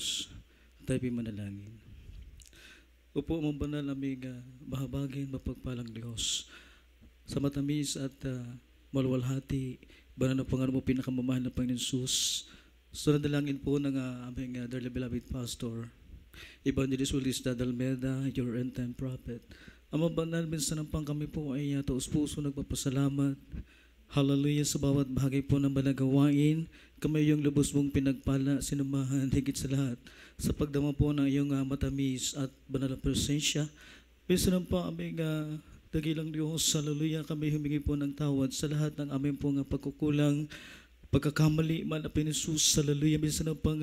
Diyos. Tayo manalangin. Upo mong banal aming mahabagin, mapagpalang Diyos. Sa matamis at maluwalhati, banal na Panginoon mo, pinakamamahal na Panginoon Jesus. So nadalangin po ng aming dearly beloved pastor, Evangelist Willis Dadalmeda, your end-time prophet. Ama banal, minsan naman kami po ay taus-puso nagpapasalamat. Hallelujah sa bawat bahagi po ng balagawain. Kami yung lubos mong pinagpala, sinumahan, higit sa lahat. Sa pagdama po ng iyong matamis at banal na presensya. Minsan naman po aming dakilang Diyos, hallelujah, kami humingi po ng tawad sa lahat ng aming pong pagkukulang, pagkakamali, manapin Jesus, hallelujah. Minsan na pang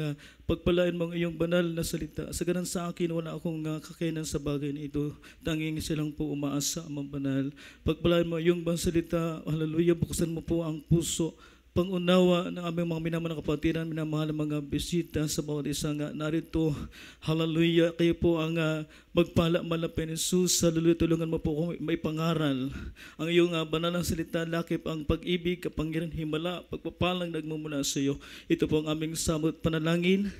pagpalain mo iyong banal na salita. Sa ganun sa akin, wala akong kakayanan sa bagay na ito. Tanging silang po umaasa, amang banal. Pagpalain mo iyong bang salita, hallelujah, buksan mo po ang puso, pangunawa ng aming mga minamahal na kapatiran, minamahal ng mga bisita sa bawat isang narito. Hallelujah, kayo po ang magpala malapin Jesus. Hallelujah, tulungan mo po kung may pangaral. Ang iyong banal na salita, lakip ang pag-ibig, kapangyarihan, himala, pagpapalang nagmumula sa iyo. Ito po ang aming samot panalangin.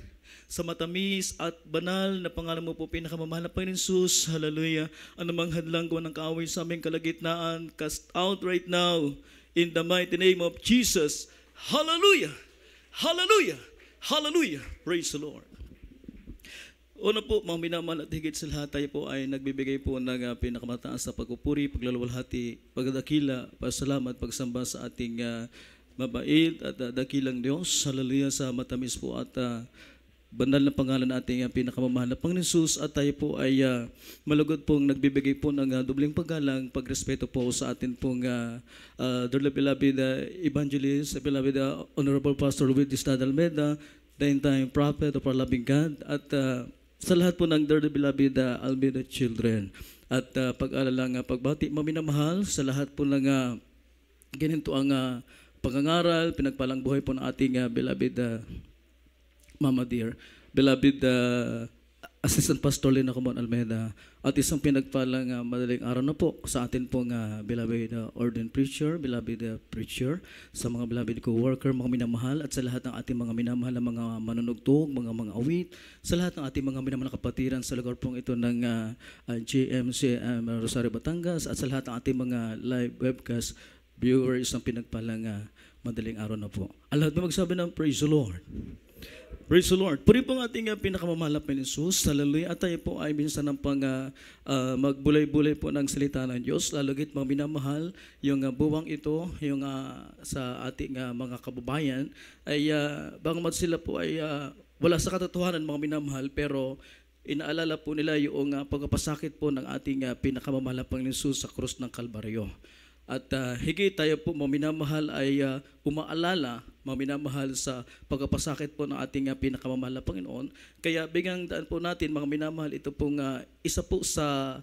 Sa matamis at banal na pangalan mo po, pinakamamahal na Panginoon Jesus. Hallelujah. Anumang hadlang ko ng kaaway sa aming kalagitnaan, cast out right now. In the mighty name of Jesus. Hallelujah! Hallelujah! Hallelujah! Praise the Lord. Una po, mga minamahal at higit sa lahat, tayo po ay nagbibigay po ng pinakamataas na pagpupuri, paglalawalhati, pagdakila, pasalamat, pagsamba sa ating mabait at dakilang Diyos. Hallelujah sa matamis po at banal na pangalan nating pinakamamahal na Panginoon Jesus, at tayo po ay malugod pong nagbibigay po ng dubling paggalang, pagrespeto po sa atin pong dearly beloved evangelist, beloved Honorable Pastor Willis Dadalmeda, the end-time prophet of our loving God, at sa lahat po ng dearly beloved Almeida children. At pag-alalang pagbati, maminamahal sa lahat po ng ganito ang pangangaral, pinagpalang buhay po ng ating beloved Mama dear, beloved Assistant Pastor Lina Comon Almeida, at isang pinagpalang madaling araw na po sa atin pong beloved ordained preacher, beloved preacher, sa mga beloved co-worker, mga minamahal, at sa lahat ng ating mga minamahal na mga manunugtog, mga awit, sa lahat ng ating mga minamahal na kapatiran sa lugar pong ito ng GMC Rosario, Batangas, at sa lahat ng ating mga live webcast viewers, isang pinagpalang madaling araw na po. Ang lahat na magsabi ng praise the Lord. Praise the Lord. Puri po ang ating pinakamamahal na Panginoon Jesus. Hallelujah. At tayo po ay minsan ng magbulay-bulay po ng salita ng Diyos. Lalagit mga minamahal, yung buwang ito, yung sa ating mga kababayan, ay bagamat sila po ay wala sa katotohanan mga minamahal, pero inaalala po nila yung pagpapasakit po ng ating pinakamamahal na Panginoon Jesus sa krus ng Kalbaryo. At higit tayo po mga minamahal ay umaalala, mga minamahal, sa pagkapasakit po ng ating pinakamamahal na Panginoon. Kaya bigyan daan po natin mga minamahal, ito pong isa po sa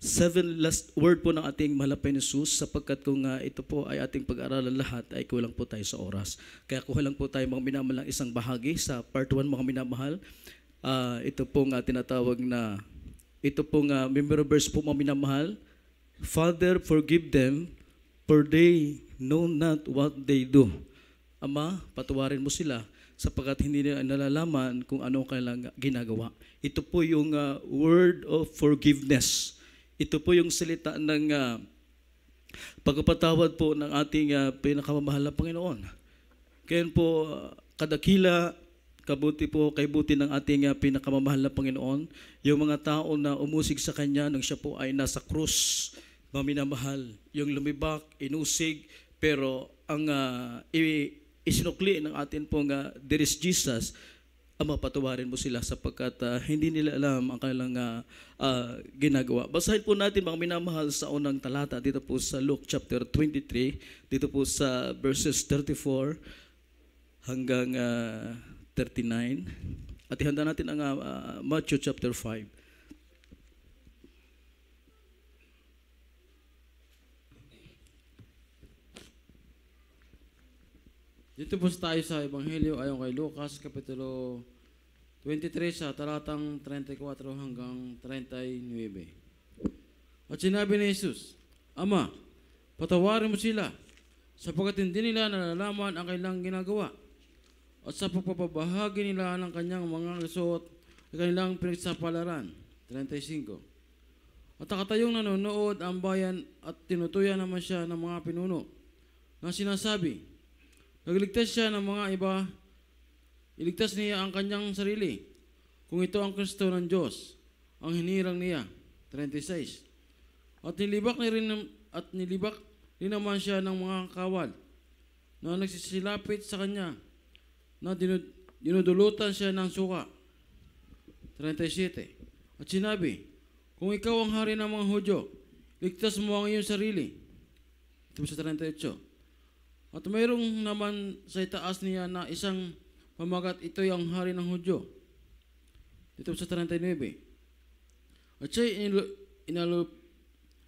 7 last word po ng ating mahal na Panginoon Jesus, sapagkat kung ito po ay ating pag-aralan lahat ay kulang po tayo sa oras. Kaya kuha lang po tayo mga minamahal ng isang bahagi sa part 1 mga minamahal. Ito pong tinatawag na, ito pong memorable verse po mga minamahal. Father, forgive them, for they know not what they do. Ama, patawarin mo sila sapagkat hindi nila nalalaman kung ano kailang ginagawa. Ito po yung word of forgiveness. Ito po yung salita ng pagpapatawad po ng ating pinakamamahal na Panginoon. Kaya po, kadakila, kabuti po, kay buti ng ating pinakamamahal na Panginoon, yung mga tao na umusig sa Kanya nung siya po ay nasa krus, mga minamahal, yung lumibak, inusig, pero ang isinukli ng atin pong there is Jesus, mapatawarin mo sila sapagkat hindi nila alam ang kanilang ginagawa. Basahin po natin mga minamahal sa unang talata dito po sa Luke chapter 23, dito po sa verses 34 hanggang 39. At ihanda natin ang Matthew chapter 5. Dito po tayo sa Ebanghelyo ayon kay Lucas, Kapitulo 23, sa talatang 34 hanggang 39. At sinabi ni Jesus, Ama, patawarin mo sila, sapagkat hindi nila nalalaman ang kailang ginagawa. at sa pagpapabahagi nila ng kanyang mga suot sa kanilang pinagsapalaran. 35. At nakatayong nanonood ang bayan at tinutuyan naman siya ng mga pinuno na sinasabi, nagligtas siya ng mga iba, iligtas niya ang kanyang sarili. Kung ito ang Kristo ng Diyos, ang hinirang niya. 36. At nilibak rin naman siya ng mga kawal na nagsisilapit sa kanya na dinudulutan siya ng suka. 37. At sinabi, kung ikaw ang hari ng mga Hudyo, ligtas mo ang iyong sarili. Ito sa 38. At mayroong naman sa itaas niya na isang pamagat, ito'y ang hari ng Hudyo. Dito sa 39. At siya'y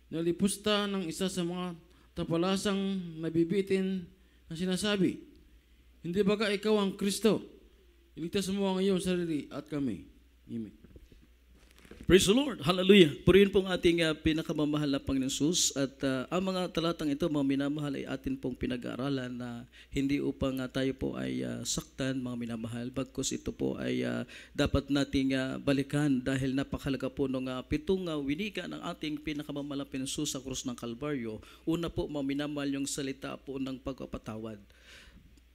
inalipusta ng isa sa mga tapalasang nabibitin na sinasabi, hindi baga ikaw ang Kristo? Iligtas mo ang iyong sarili at kami. Amen. Praise the Lord. Hallelujah. Purihin pong ating pinakamamahal na Panginoon Jesus at ang mga talatang ito, mga minamahal, ay atin pong pinag-aaralan na hindi upang tayo po ay saktan, mga minamahal, bagkus ito po ay dapat nating balikan dahil napakalaga po ng pitong winika ng ating pinakamamahal na Panginoon Jesus sa krus ng Kalbaryo. Una po, mga minamahal, yung salita po ng pagpapatawad.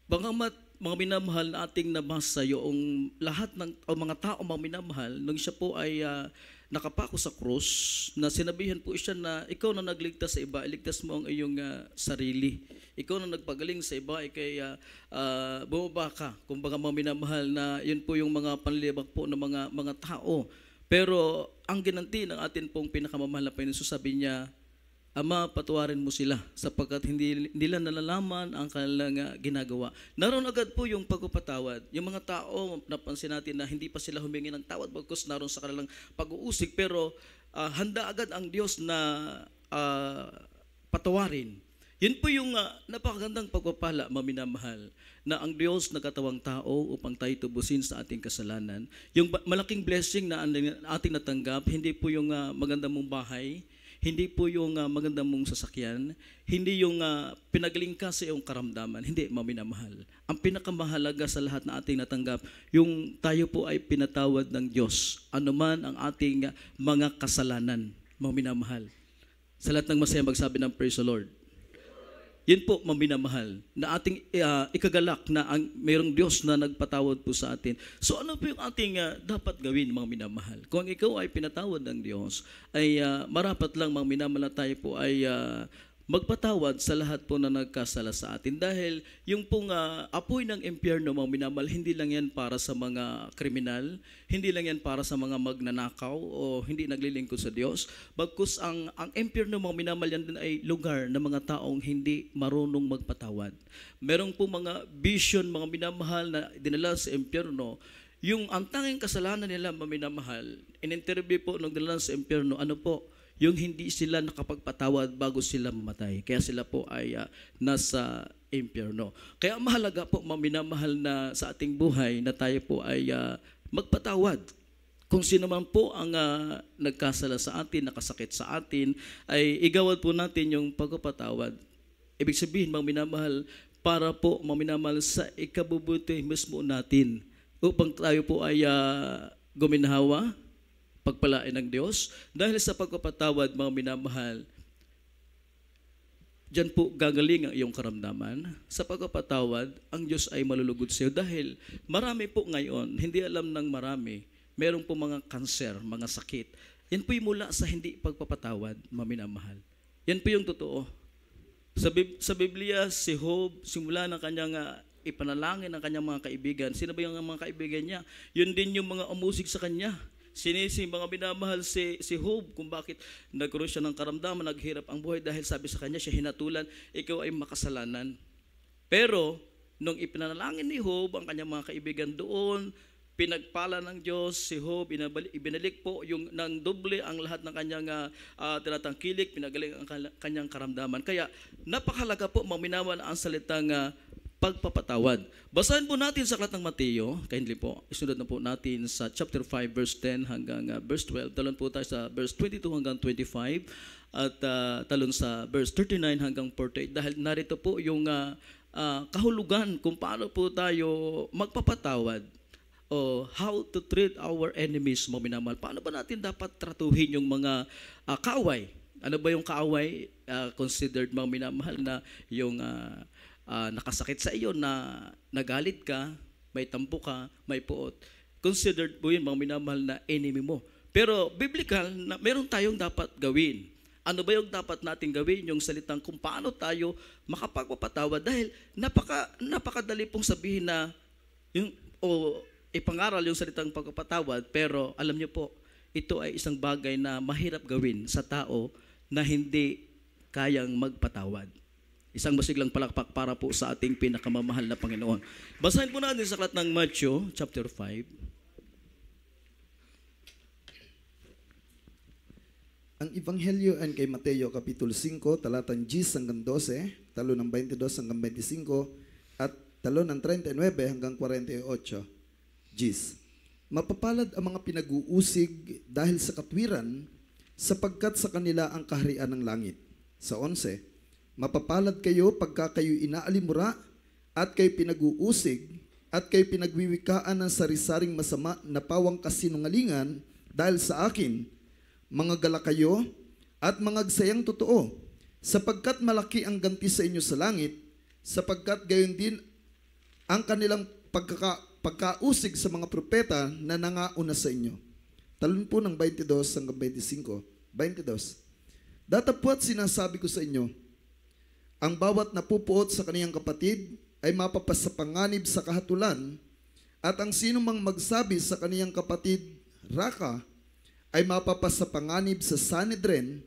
Bagamat mga minamahal na ating nabasa yung lahat ng mga tao, mga minamahal, nung siya po ay nakapako sa krus, na sinabihan po siya na ikaw na nagligtas sa iba, iligtas mo ang iyong sarili. Ikaw na nagpagaling sa iba, kaya bumaba ka. Kung baga mga minamahal na yun po yung mga panlibak po ng mga tao. Pero ang ginanti ng atin pong pinakamamahal na Panginoon, sabi niya, Ama, patawarin mo sila sapagkat hindi nila nalalaman ang kanilang ginagawa. Naroon agad po yung pagpapatawad. Yung mga tao, napansin natin na hindi pa sila humingi ng tawad bagkus naroon sa kanilang pag-uusig, pero handa agad ang Diyos na patawarin. Yun po yung napakagandang pagpapala, maminamahal, na ang Diyos nagkatawang tao upang tayo tubusin sa ating kasalanan. Yung malaking blessing na ating natanggap, hindi po yung maganda mong bahay, hindi po yung maganda mong sasakyan, hindi yung pinagaling ka sa iyong karamdaman, hindi, maminamahal. Ang pinakamahalaga sa lahat na ating natanggap, yung tayo po ay pinatawad ng Diyos, anuman ang ating mga kasalanan, maminamahal. Sa lahat ng masaya magsabi ng praise the Lord. Yun po, maminamahal, na ating ikagalak na mayroong Diyos na nagpatawad po sa atin. So ano po yung ating dapat gawin, mga minamahal? Kung ikaw ay pinatawad ng Diyos, ay marapat lang, mga minamahal, na tayo po ay magpatawad sa lahat po na nagkasala sa atin. Dahil yung pong apoy ng impyerno, mga minamahal, hindi lang yan para sa mga kriminal, hindi lang yan para sa mga magnanakaw o hindi naglilingkod sa Diyos. Bagkus ang impyerno, mga minamahal, yan din ay lugar ng mga taong hindi marunong magpatawad. Merong po mga vision, mga minamahal, na dinala sa impyerno. Yung ang tanging kasalanan nila, mga minamahal, in-interview po nung dinala sa impyerno, ano po? Yung hindi sila nakapagpatawad bago sila mamatay. Kaya sila po ay nasa impyerno. Kaya mahalaga po, maminamahal, na sa ating buhay na tayo po ay magpatawad. Kung sino man po ang nagkasala sa atin, nakasakit sa atin, ay igawad po natin yung pagpapatawad. Ibig sabihin, maminamahal, para po, maminamahal, sa ikabubuti mismo natin upang tayo po ay guminhawa, pagpalain ng Diyos. Dahil sa pagpapatawad, mga minamahal, diyan po gagaling ang iyong karamdaman. Sa pagpapatawad, ang Diyos ay malulugod sa iyo. Dahil marami po ngayon, hindi alam ng marami, meron po mga kanser, mga sakit. Yan po yung mula sa hindi pagpapatawad, mga minamahal. Yan po yung totoo. Sa Biblia, si Job, simula ng kanyang ipanalangin ng kanyang mga kaibigan. Sino ba yung mga kaibigan niya? Yun din yung mga umusig sa kanya. Sinisi mga minamahal si Job kung bakit nagkaroon siya ng karamdaman, naghirap ang buhay dahil sabi sa kanya, siya hinatulan, ikaw ay makasalanan. Pero nung ipinanalangin ni Job ang kanyang mga kaibigan doon, pinagpala ng Diyos si Job, ibinalik po yung ng doble ang lahat ng kanyang tinatangkilik, pinagaling ang kanyang karamdaman. Kaya napakahalaga po, maminawan ang salitang pagpapatawad. Basahin po natin sa aklat ng Mateo, kindly po, isunod na po natin sa chapter 5, verse 10 hanggang verse 12. Talon po tayo sa verse 22 hanggang 25 at talon sa verse 39 hanggang 48. Dahil narito po yung kahulugan kung paano po tayo magpapatawad o how to treat our enemies, mga minamahal. Paano ba natin dapat tratuhin yung mga kaaway? Ano ba yung kaaway? Considered, mga minamahal, na yung nakasakit sa iyo, na nagalit ka, may tampo ka, may puot. Considered po yun, mga minamahal, na enemy mo. Pero biblical, na meron tayong dapat gawin. Ano ba yung dapat nating gawin? Yung salitang kung paano tayo makapagpapatawad. Dahil napakadali pong sabihin na ipangaral yung salitang pagpapatawad, pero alam niyo po, ito ay isang bagay na mahirap gawin sa tao na hindi kayang magpatawad. Isang masiglang palakpak para po sa ating pinakamamahal na Panginoon. Basahin po natin sa aklat ng Matthew, chapter 5. Ang Ebanghelyo ay kay Mateo, kapitulo 5, talatang 10 hanggang 12, talo ng 22 hanggang 25, at talo ng 39 hanggang 48. Gis. Mapapalad ang mga pinag-uusig dahil sa katwiran, sapagkat sa kanila ang kaharian ng langit. Sa 11, mapapalad kayo pagka kayo inaalimura at kayo pinag-uusig at kayo pinagwiwikaan ng sari-saring masama na pawang kasinungalingan dahil sa akin. Mga gala kayo at mangagsayang totoo, sapagkat malaki ang ganti sa inyo sa langit, sapagkat gayon din ang kanilang pagkausig sa mga propeta na nangauna sa inyo. Talon po ng 22 hanggang 25. 22. Datapwat sinasabi ko sa inyo, ang bawat napupuot sa kaniyang kapatid ay mapapasapanganib sa kahatulan, at ang sino mang magsabi sa kaniyang kapatid, Raka, ay mapapasapanganib sa Sanhedrin,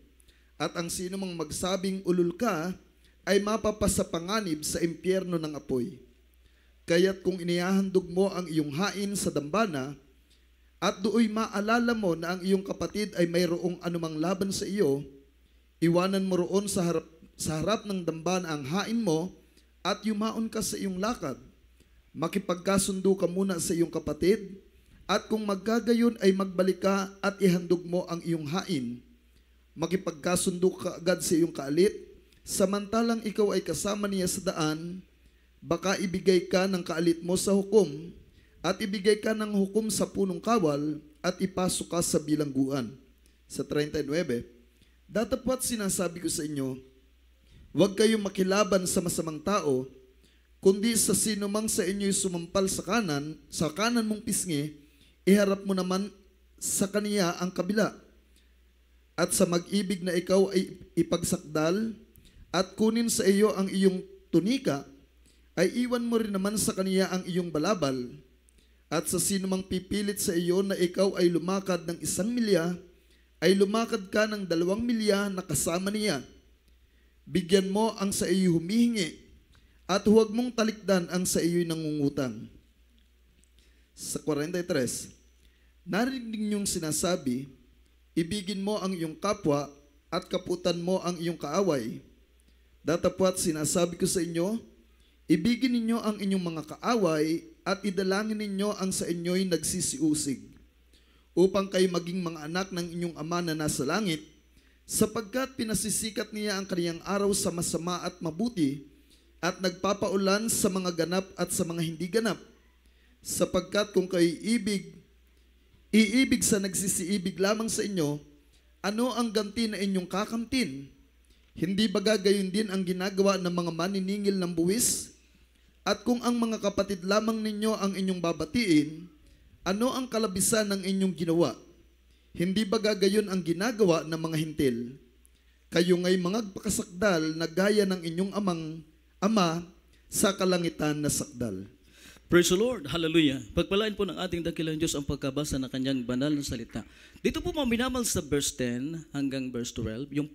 at ang sino mang magsabing ulul ka, ay mapapasapanganib sa impyerno ng apoy. Kaya't kung inihahandog mo ang iyong hain sa dambana, at dooy maalala mo na ang iyong kapatid ay mayroong anumang laban sa iyo, iwanan mo roon sa harap ng dambana ang hain mo, at yumaon ka sa iyong lakad. Makipagkasundo ka muna sa iyong kapatid, at kung maggagayon ay magbalik ka at ihandog mo ang iyong hain. Makipagkasundo ka agad sa iyong kaalit, samantalang ikaw ay kasama niya sa daan, baka ibigay ka ng kaalit mo sa hukom, at ibigay ka ng hukom sa punong kawal, at ipasok ka sa bilangguan. Sa 39, datapwat sinasabi ko sa inyo, huwag kayong makilaban sa masamang tao, kundi sa sino mang sa inyo'y sumampal sa kanan mong pisngi, iharap mo naman sa kaniya ang kabila. At sa mag-ibig na ikaw ay ipagsakdal, at kunin sa iyo ang iyong tunika, ay iwan mo rin naman sa kaniya ang iyong balabal. At sa sino mang pipilit sa iyo na ikaw ay lumakad ng 1 milya, ay lumakad ka ng 2 milya na kasama niya. Bigyan mo ang sa iyo humihingi, at huwag mong talikdan ang sa iyo'y nangungutang. Sa 43, narinig niyong sinasabi, ibigin mo ang iyong kapwa at kaputan mo ang iyong kaaway. Datapwat sinasabi ko sa inyo, ibigin ninyo ang inyong mga kaaway at idalangin ninyo ang sa inyo'y nagsisiusig, upang kayo maging mga anak ng inyong Ama na nasa langit, sapagkat pinasisikat niya ang kaniyang araw sa masama at mabuti, at nagpapaulan sa mga ganap at sa mga hindi ganap. Sapagkat kung kayo iibig sa nagsisiibig lamang sa inyo, ano ang ganti na inyong kakamtin? Hindi ba gagayon din ang ginagawa ng mga maniningil ng buwis? At kung ang mga kapatid lamang ninyo ang inyong babatiin, ano ang kalabisan ng inyong ginawa? Hindi ba gagayon ang ginagawa ng mga hintil? Kayo nga'y mga pakasakdal na gaya ng inyong ama sa kalangitan na sakdal. Praise the Lord. Hallelujah. Pagpalain po ng ating dakilang Diyos ang pagkabasa ng kanyang banal na salita. Dito po maminamal sa verse 10 hanggang verse 12, yung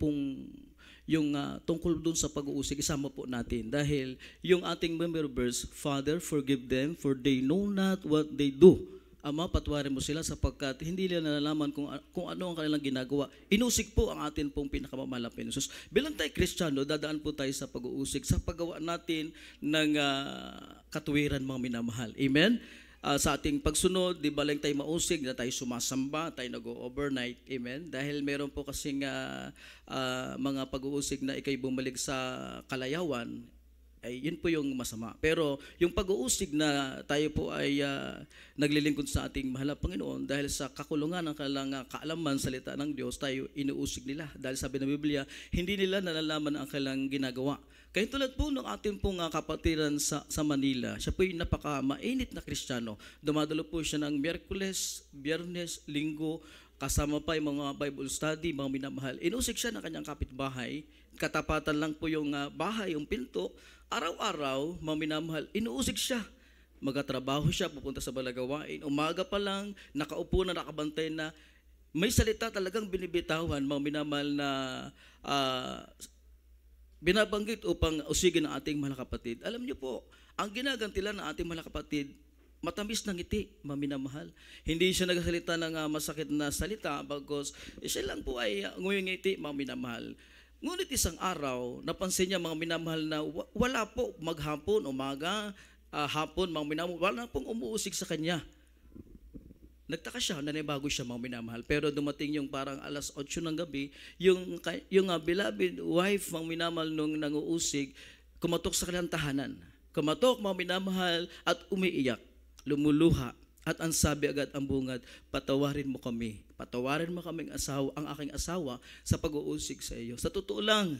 tungkol dun sa pag-uusig, isama po natin. Dahil yung ating member verse, Father, forgive them for they know not what they do. Ama, patwarin mo sila sapagkat hindi nila nalalaman kung ano ang kanilang ginagawa. Inusig po ang atin pong pinakamamahal na Panginoon. Bilang tayo Kristiyano, dadaan po tayo sa pag-uusig sa paggawa natin ng katuwiran, mga minamahal. Amen? Sa ating pagsunod, di ba lang tayo mausig, na tayo sumasamba, tayo nag-overnight. Amen? Dahil meron po kasing mga pag-uusig na ikay bumalik sa kalayawan, ay yun po yung masama. Pero yung pag-uusig na tayo po ay naglilingkod sa ating mahal na Panginoon dahil sa kakulungan ng kanilang kaalaman salita ng Diyos, tayo inuusig nila. Dahil sabi ng Biblia, hindi nila nalalaman ang kanilang ginagawa. Kaya tulad po ng ating pong kapatiran sa Manila, siya po yung napaka-mainit na Kristiyano. Dumadalo po siya ng Miyerkules, Biyernes, Linggo, kasama pa yung mga Bible study, mga minamahal. Inusig siya ng kanyang kapitbahay, katapatan lang po yung bahay, yung pinto. Araw-araw, mga minamahal, inuusig siya. Magkatrabaho siya, pupunta sa balagawain. Umaga pa lang, nakaupo na, nakabantay na. May salita talagang binibitawan, mga minamahal na binabanggit upang usigin ang ating mahal na kapatid. Alam niyo po, ang ginagantilan ng ating mahal na kapatid, matamis ng ngiti, maminamahal. Hindi siya nagsalita ng masakit na salita bagos siya lang po ay ngumingiti, maminamahal. Ngunit isang araw, napansin niya mga minamahal na wala po maghapon, umaga, hapon, mga minamahal, wala pong umuusig sa kanya. Nagtaka siya, nanibago siya mga minamahal. Pero dumating yung parang alas 8 ng gabi, yung beloved wife mga minamahal nung nanguusig, kumatok sa kanilang tahanan. Kumatok mga minamahal at umiiyak, lumuluha. At ang sabi agad ang bungad, patawarin mo kami. Patawarin mo kaming asawa, ang aking asawa sa pag-uusig sa iyo. Sa totoo lang,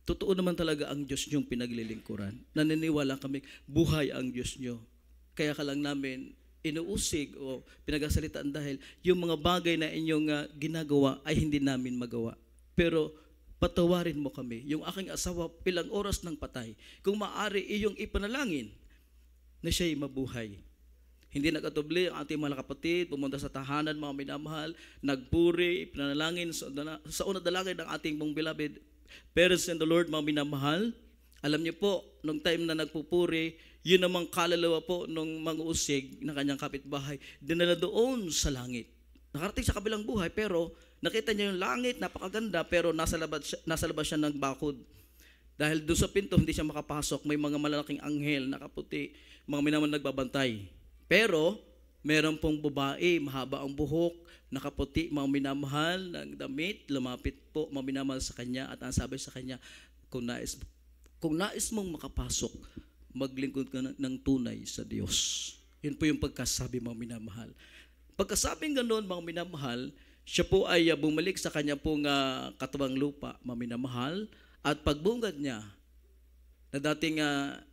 totoo naman talaga ang Diyos niyong pinaglilingkuran. Naniniwala kami, buhay ang Diyos niyo. Kaya ka lang namin inuusig o pinagasalitaan dahil yung mga bagay na inyong ginagawa ay hindi namin magawa. Pero patawarin mo kami. Yung aking asawa ilang oras ng patay. Kung maaari iyong ipanalangin na siya'y mabuhay. Hindi nagkatubli ang ating mga kapatid, pumunta sa tahanan, mga minamahal, nagpuri, pinanalangin sa unang dalangin ng ating mong beloved parents in the Lord, mga minamahal. Alam niyo po, nung time na nagpupuri, yun namang kaluluwa po nung mang-uusig na kanyang kapitbahay, dinala doon sa langit. Nakarating sa kabilang buhay, pero nakita niya yung langit, napakaganda, pero nasa labas siya ng bakod. Dahil doon sa pinto, hindi siya makapasok. May mga malalaking anghel, nakaputi, mga minamahal nagbabantay. Pero, meron pong babae, mahaba ang buhok, nakaputi, mga minamahal, ng damit, lumapit po, mga minamahal sa kanya, at ang sabi sa kanya, kung nais mong makapasok, maglingkod ka ng tunay sa Diyos. Yun po yung pagkasabi, mga minamahal. Pagkasabing ganoon, mga minamahal, siya po ay bumalik sa kanya pong katawang lupa, mga minamahal, at pagbungad niya, na dating,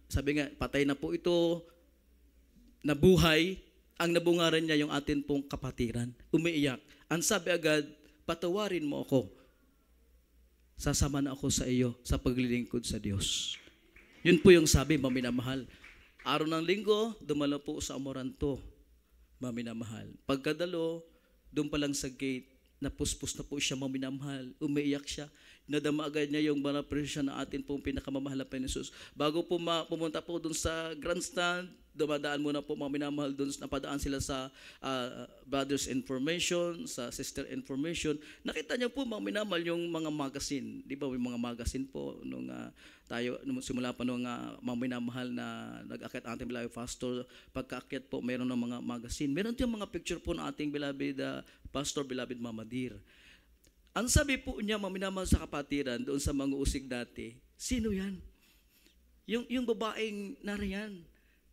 sabi nga, patay na po ito, nabuhay, ang nabungaran niya yung atin pong kapatiran. Umiiyak. Ang sabi agad, patawarin mo ako. Sasama na ako sa iyo sa paglilingkod sa Diyos. Yun po yung sabi, maminamahal. Araw ng linggo, dumalo po sa Amoranto, maminamahal. Pagkadalo, doon pa lang sa gate, napuspos na po siya, maminamahal. Umiiyak siya. Nadama agad niya yung banal presensya na atin pong pinakamamahal na Panginoon. Bago po pumunta po doon sa grandstand, dumadaan muna po mga minamahal doon, napadaan sila sa brothers information, sa sister information. Nakita niyo po mga minamahal yung mga magazine. Di ba may mga magazine po nung simula pa nung mga minamahal na nag-akit ating beloved pastor. Pagka-akit po, mayroon ng mga magazine. Meron yung mga picture po ng ating beloved pastor, beloved Mama Dear. Ang sabi po niya, mga minamahal sa kapatiran, doon sa mga usig dati, sino yan? Yung babaeng nariyan.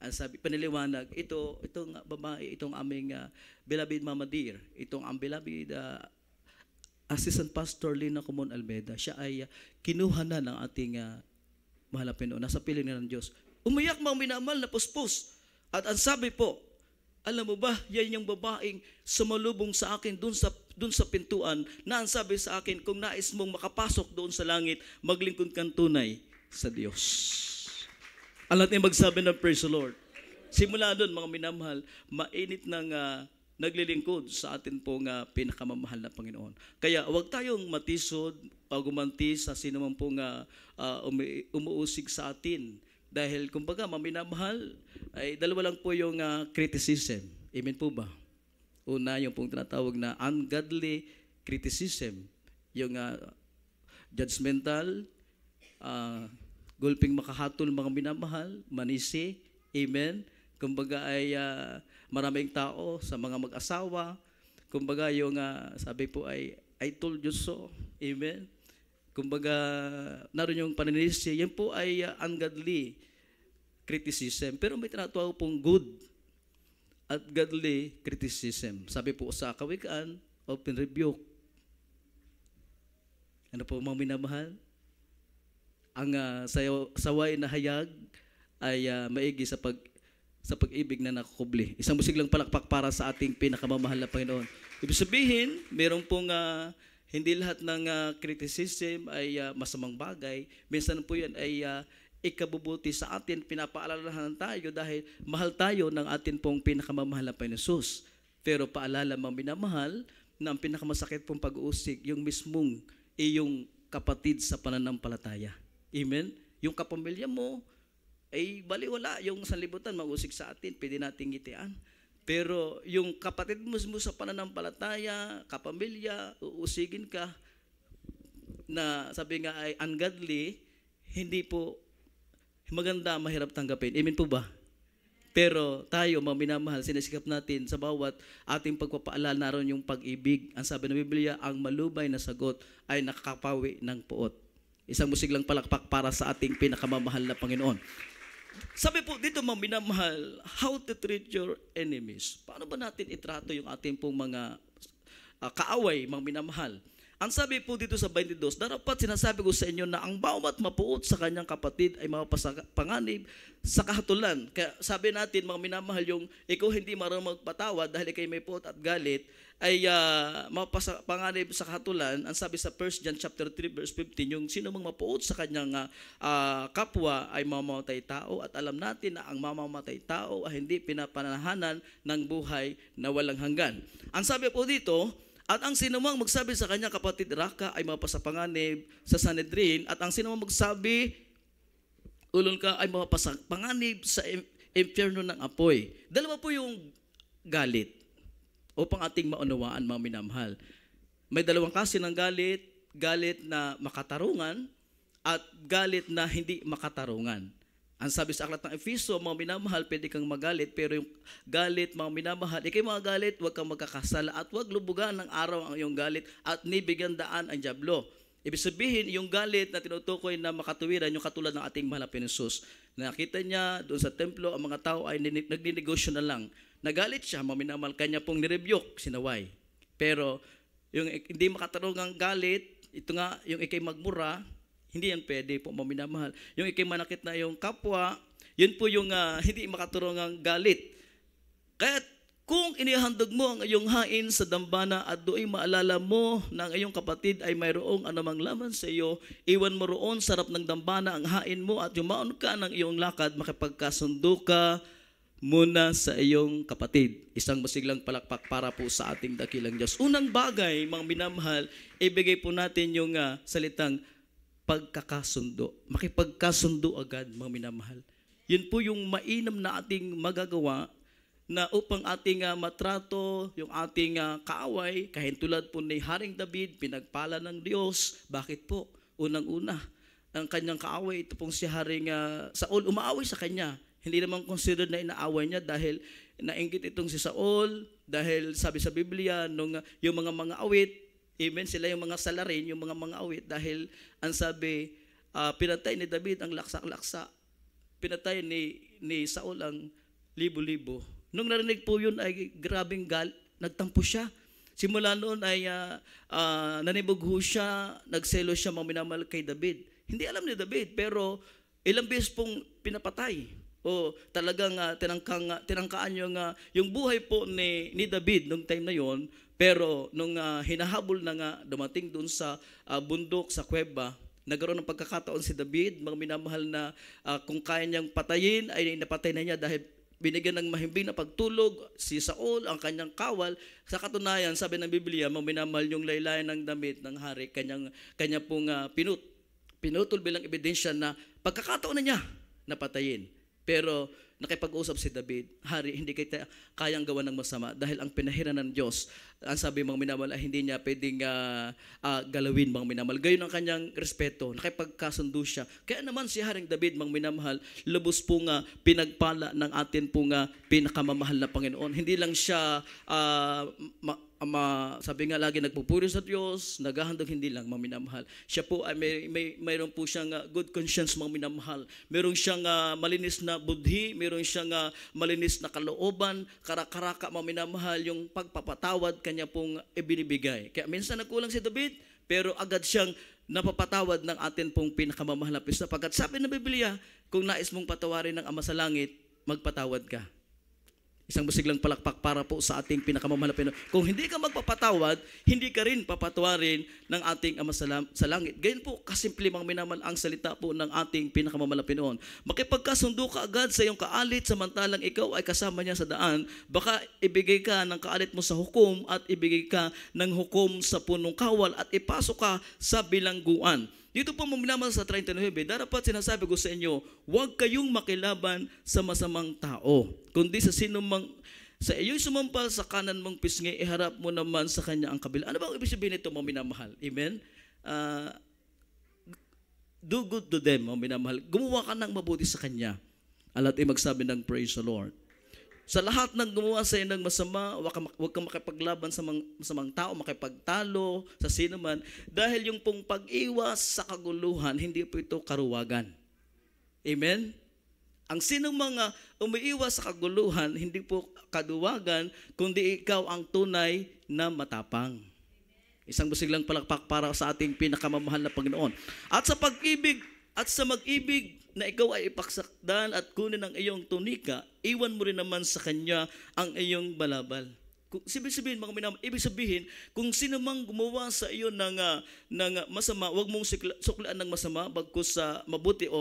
Ang sabi, paniliwanag, itong babae, itong aming beloved Mama Dear, itong ang beloved Assistant Pastor Lina Comon Almeda, siya ay kinuha na ng ating mahal na Panginoon, nasa piling na ng Diyos. Umiyak mga minamahal na puspos. At ang sabi po, alam mo ba, yan yung babaeng sumalubong sa akin doon sa pintuan na ang sabi sa akin, kung nais mong makapasok doon sa langit, maglingkod kang tunay sa Diyos. Alam natin magsabi ng praise the Lord. Simula doon, mga minamahal, mainit ng naglilingkod sa atin pong pinakamamahal na Panginoon. Kaya huwag tayong matisod, pagumanti sa sino man pong umuusig sa atin. Dahil kumbaga, mga minamahal, ay dalawa lang po yung criticism. Amen po ba? Una, yung pong tinatawag na ungodly criticism. Yung judgmental, gulping makahatol mga minamahal, manisi, amen. Kumbaga ay maraming tao sa mga mag-asawa. Kumbaga yung sabi po ay I told you so, amen. Kumbaga, naroon yung paninilisya, yan po ay ungodly criticism. Pero may tinatawag pong good at godly criticism. Sabi po sa Kawikaan, open rebuke. Ano po mga minamahal? Ang saway na hayag ay maigi sa pag-ibig na nakukubli. Isang musiglang palakpak para sa ating pinakamamahal na Panginoon. Ibig sabihin, meron pong hindi lahat ng criticism ay masamang bagay. Minsan po yan ay ikabubuti sa atin, pinapaalalahan tayo dahil mahal tayo ng atin pong pinakamamahal na Panginoon Jesus. Pero paalala mga minamahal na ang pinakamasakit pong pag-uusig, yung mismong iyong kapatid sa pananampalataya. Amen? Yung kapamilya mo, ay baliwala. Yung sanlibutan, mag-usig sa atin, pwede nating ngitian. Pero yung kapatid mo sa pananampalataya, kapamilya, uusigin ka, na sabi nga ay ungodly, hindi po maganda, mahirap tanggapin. Amen po ba? Pero tayo, mga minamahal, sinisikap natin sa bawat ating pagpapaalala naroon yung pag-ibig. Ang sabi ng Biblia, ang malubay na sagot ay nakakapawi ng puot. Isang musiglang palakpak para sa ating pinakamamahal na Panginoon. Sabi po dito mga minamahal, how to treat your enemies. Paano ba natin itrato yung ating pong mga kaaway, mga minamahal? Ang sabi po dito sa 22, dapat sinasabi ko sa inyo na ang bawat mapuot sa kanyang kapatid ay mapapanganib sa kahatulan. Kaya sabi natin, mga minamahal, yung ikaw hindi marunong magpatawad dahil ikay may puot at galit, ay mapapanganib sa kahatulan. Ang sabi sa 1 John chapter 3 verse 15, yung sino mang mapuot sa kanyang kapwa ay mamamatay tao, at alam natin na ang mamamatay tao ay hindi pinapanahanan ng buhay na walang hanggan. Ang sabi po dito, at ang sinumang magsabi sa kanyang kapatid Raka ay mapasapanganib sa Sanhedrin, at ang sinumang magsabi ulol ka ay mapasapanganib sa impyerno ng apoy. Dalawa po yung galit upang ating maunawaan mga minamahal. May dalawang klase ng galit, galit na makatarungan at galit na hindi makatarungan. Ang sabi sa aklat ng Efeso, mga minamahal, pwede kang magalit, pero yung galit, mga minamahal, ikay mga galit, huwag kang magkakasala at huwag lubugan ng araw ang iyong galit at nibigyan daan ang dyablo. Ibig sabihin, yung galit na tinutukoy na makatuwiran, yung katulad ng ating mahal na Panginoon. Nakita niya doon sa templo, ang mga tao ay nagninegosyo na lang. Nagalit siya, mga minamahal, kanya pong nirebuke, sinaway. Pero yung hindi makatarungang galit, ito nga, yung ikay magmura, hindi yan pwede po, mga minamahal. Yung ikay manakit na yung kapwa, yun po yung hindi makatarungang galit. Kaya kung inihandog mo ang iyong hain sa dambana at do'y maalala mo na ang iyong kapatid ay mayroong anumang laman sa iyo, iwan mo roon sa harap ng dambana ang hain mo at yumaon ka ng iyong lakad, makipagkasundo ka muna sa iyong kapatid. Isang masiglang palakpak para po sa ating dakilang Diyos. Unang bagay, mga minamahal, ibigay po natin yung salitang pagkakasundo. Makipagkasundo agad, mga minamahal. Yun po yung mainam na ating magagawa na upang ating matrato yung ating kaaway, kahintulad po ni Haring David, pinagpala ng Diyos. Bakit po? Unang-una, ang kanyang kaaway, ito pong si Haring Saul, umaaway sa kanya. Hindi naman considered na inaaway niya dahil nainggit itong si Saul, dahil sabi sa Biblia, yung mga awit, amen, sila yung mga salarin, yung mga awit, dahil ang sabi, pinatay ni David ang laksa-laksa, pinatay ni Saul ang libo-libo. Nung narinig po yun ay grabing nagtampo siya. Simula noon ay nanibugho siya, nagselo siya, mga minamahal kay David. Hindi alam ni David, pero ilang beses pong pinapatay. O talagang tinangkaan yung buhay po ni David nung time na yon. Pero nung hinahabol na nga, dumating doon sa bundok, sa kuweba, nagkaroon ng pagkakataon si David, mga minamahal na kung kaya niyang patayin, ay napatay na niya dahil binigyan ng mahimbing na pagtulog si Saul, ang kanyang kawal. Sa katunayan, sabi ng Biblia, mga minamahal, yung laylayan ng damit ng hari, kanya pong pinutol bilang ebidensya na pagkakataon na niya napatayin. Pero nakipag-usap si David, hari, hindi kita kayang gawa ng masama dahil ang pinahiran ng Diyos, ang sabi mga minamahal, ay hindi niya pwedeng galawin, mga minamahal. Gayon ang kanyang respeto, nakipagkasundo siya. Kaya naman si Haring David, mga minamahal, lubos po pinagpala ng atin po pinakamamahal na Panginoon. Hindi lang siya sabi nga lagi nagpupuri sa Diyos, naghahandog hindi lang, mga minamahal. Siya po ay mayroon po siyang good conscience, mga minamahal. Mayroon siyang malinis na budhi, mayroon siyang malinis na kalooban, karakaraka, mga minamahal, yung pagpapatawad kanya pong ibinibigay. Kaya minsan nagkulang si David, pero agad siyang napapatawad ng atin pong pinakamamahal na Pista. Pagkat sabi ng Biblia, kung nais mong patawarin ng Ama sa Langit, magpatawad ka. Isang busiglang palakpak para po sa ating pinakamamahal na Pinoon. Kung hindi ka magpapatawad, hindi ka rin papatawarin ng ating Ama sa Langit. Ganyan po, kasimple mga minamahal ang salita po ng ating pinakamamahal na Pinoon. Makipagkasundo ka agad sa iyong kaalit, samantalang ikaw ay kasama niya sa daan, baka ibigay ka ng kaalit mo sa hukom at ibigay ka ng hukom sa punong kawal at ipasok ka sa bilangguan. Dito po maminamahal sa 39, dapat sinasabi ko sa inyo, huwag kayong makilaban sa masamang tao, kundi sa sa iyo'y sumampal sa kanan mong pisngi, iharap mo naman sa kanya ang kabila. Ano ba ang ibig sabihin nito, mga minamahal? Amen? Do good to them, mga minamahal. Gumawa ka ng mabuti sa kanya. Alat ay magsabi ng praise the Lord. Sa lahat ng gumawa sa iyo ng masama, huwag kang makipaglaban sa masamang tao, makipagtalo sa sino man, dahil yung pong pag-iwas sa kaguluhan, hindi po ito karuwagan. Amen? Ang sinong mga umiiwas sa kaguluhan, hindi po kaduwagan, kundi ikaw ang tunay na matapang. Isang busiglang palakpak para sa ating pinakamamahal na Panginoon. At sa pag-ibig at sa mag-ibig, na ikaw ay ipaksakdan at kunin ang iyong tunika, iwan mo rin naman sa kanya ang iyong balabal. Ibig sabihin, kung sino mang gumawa sa iyo ng masama, huwag mong suklaan ng masama, bagkus sa mabuti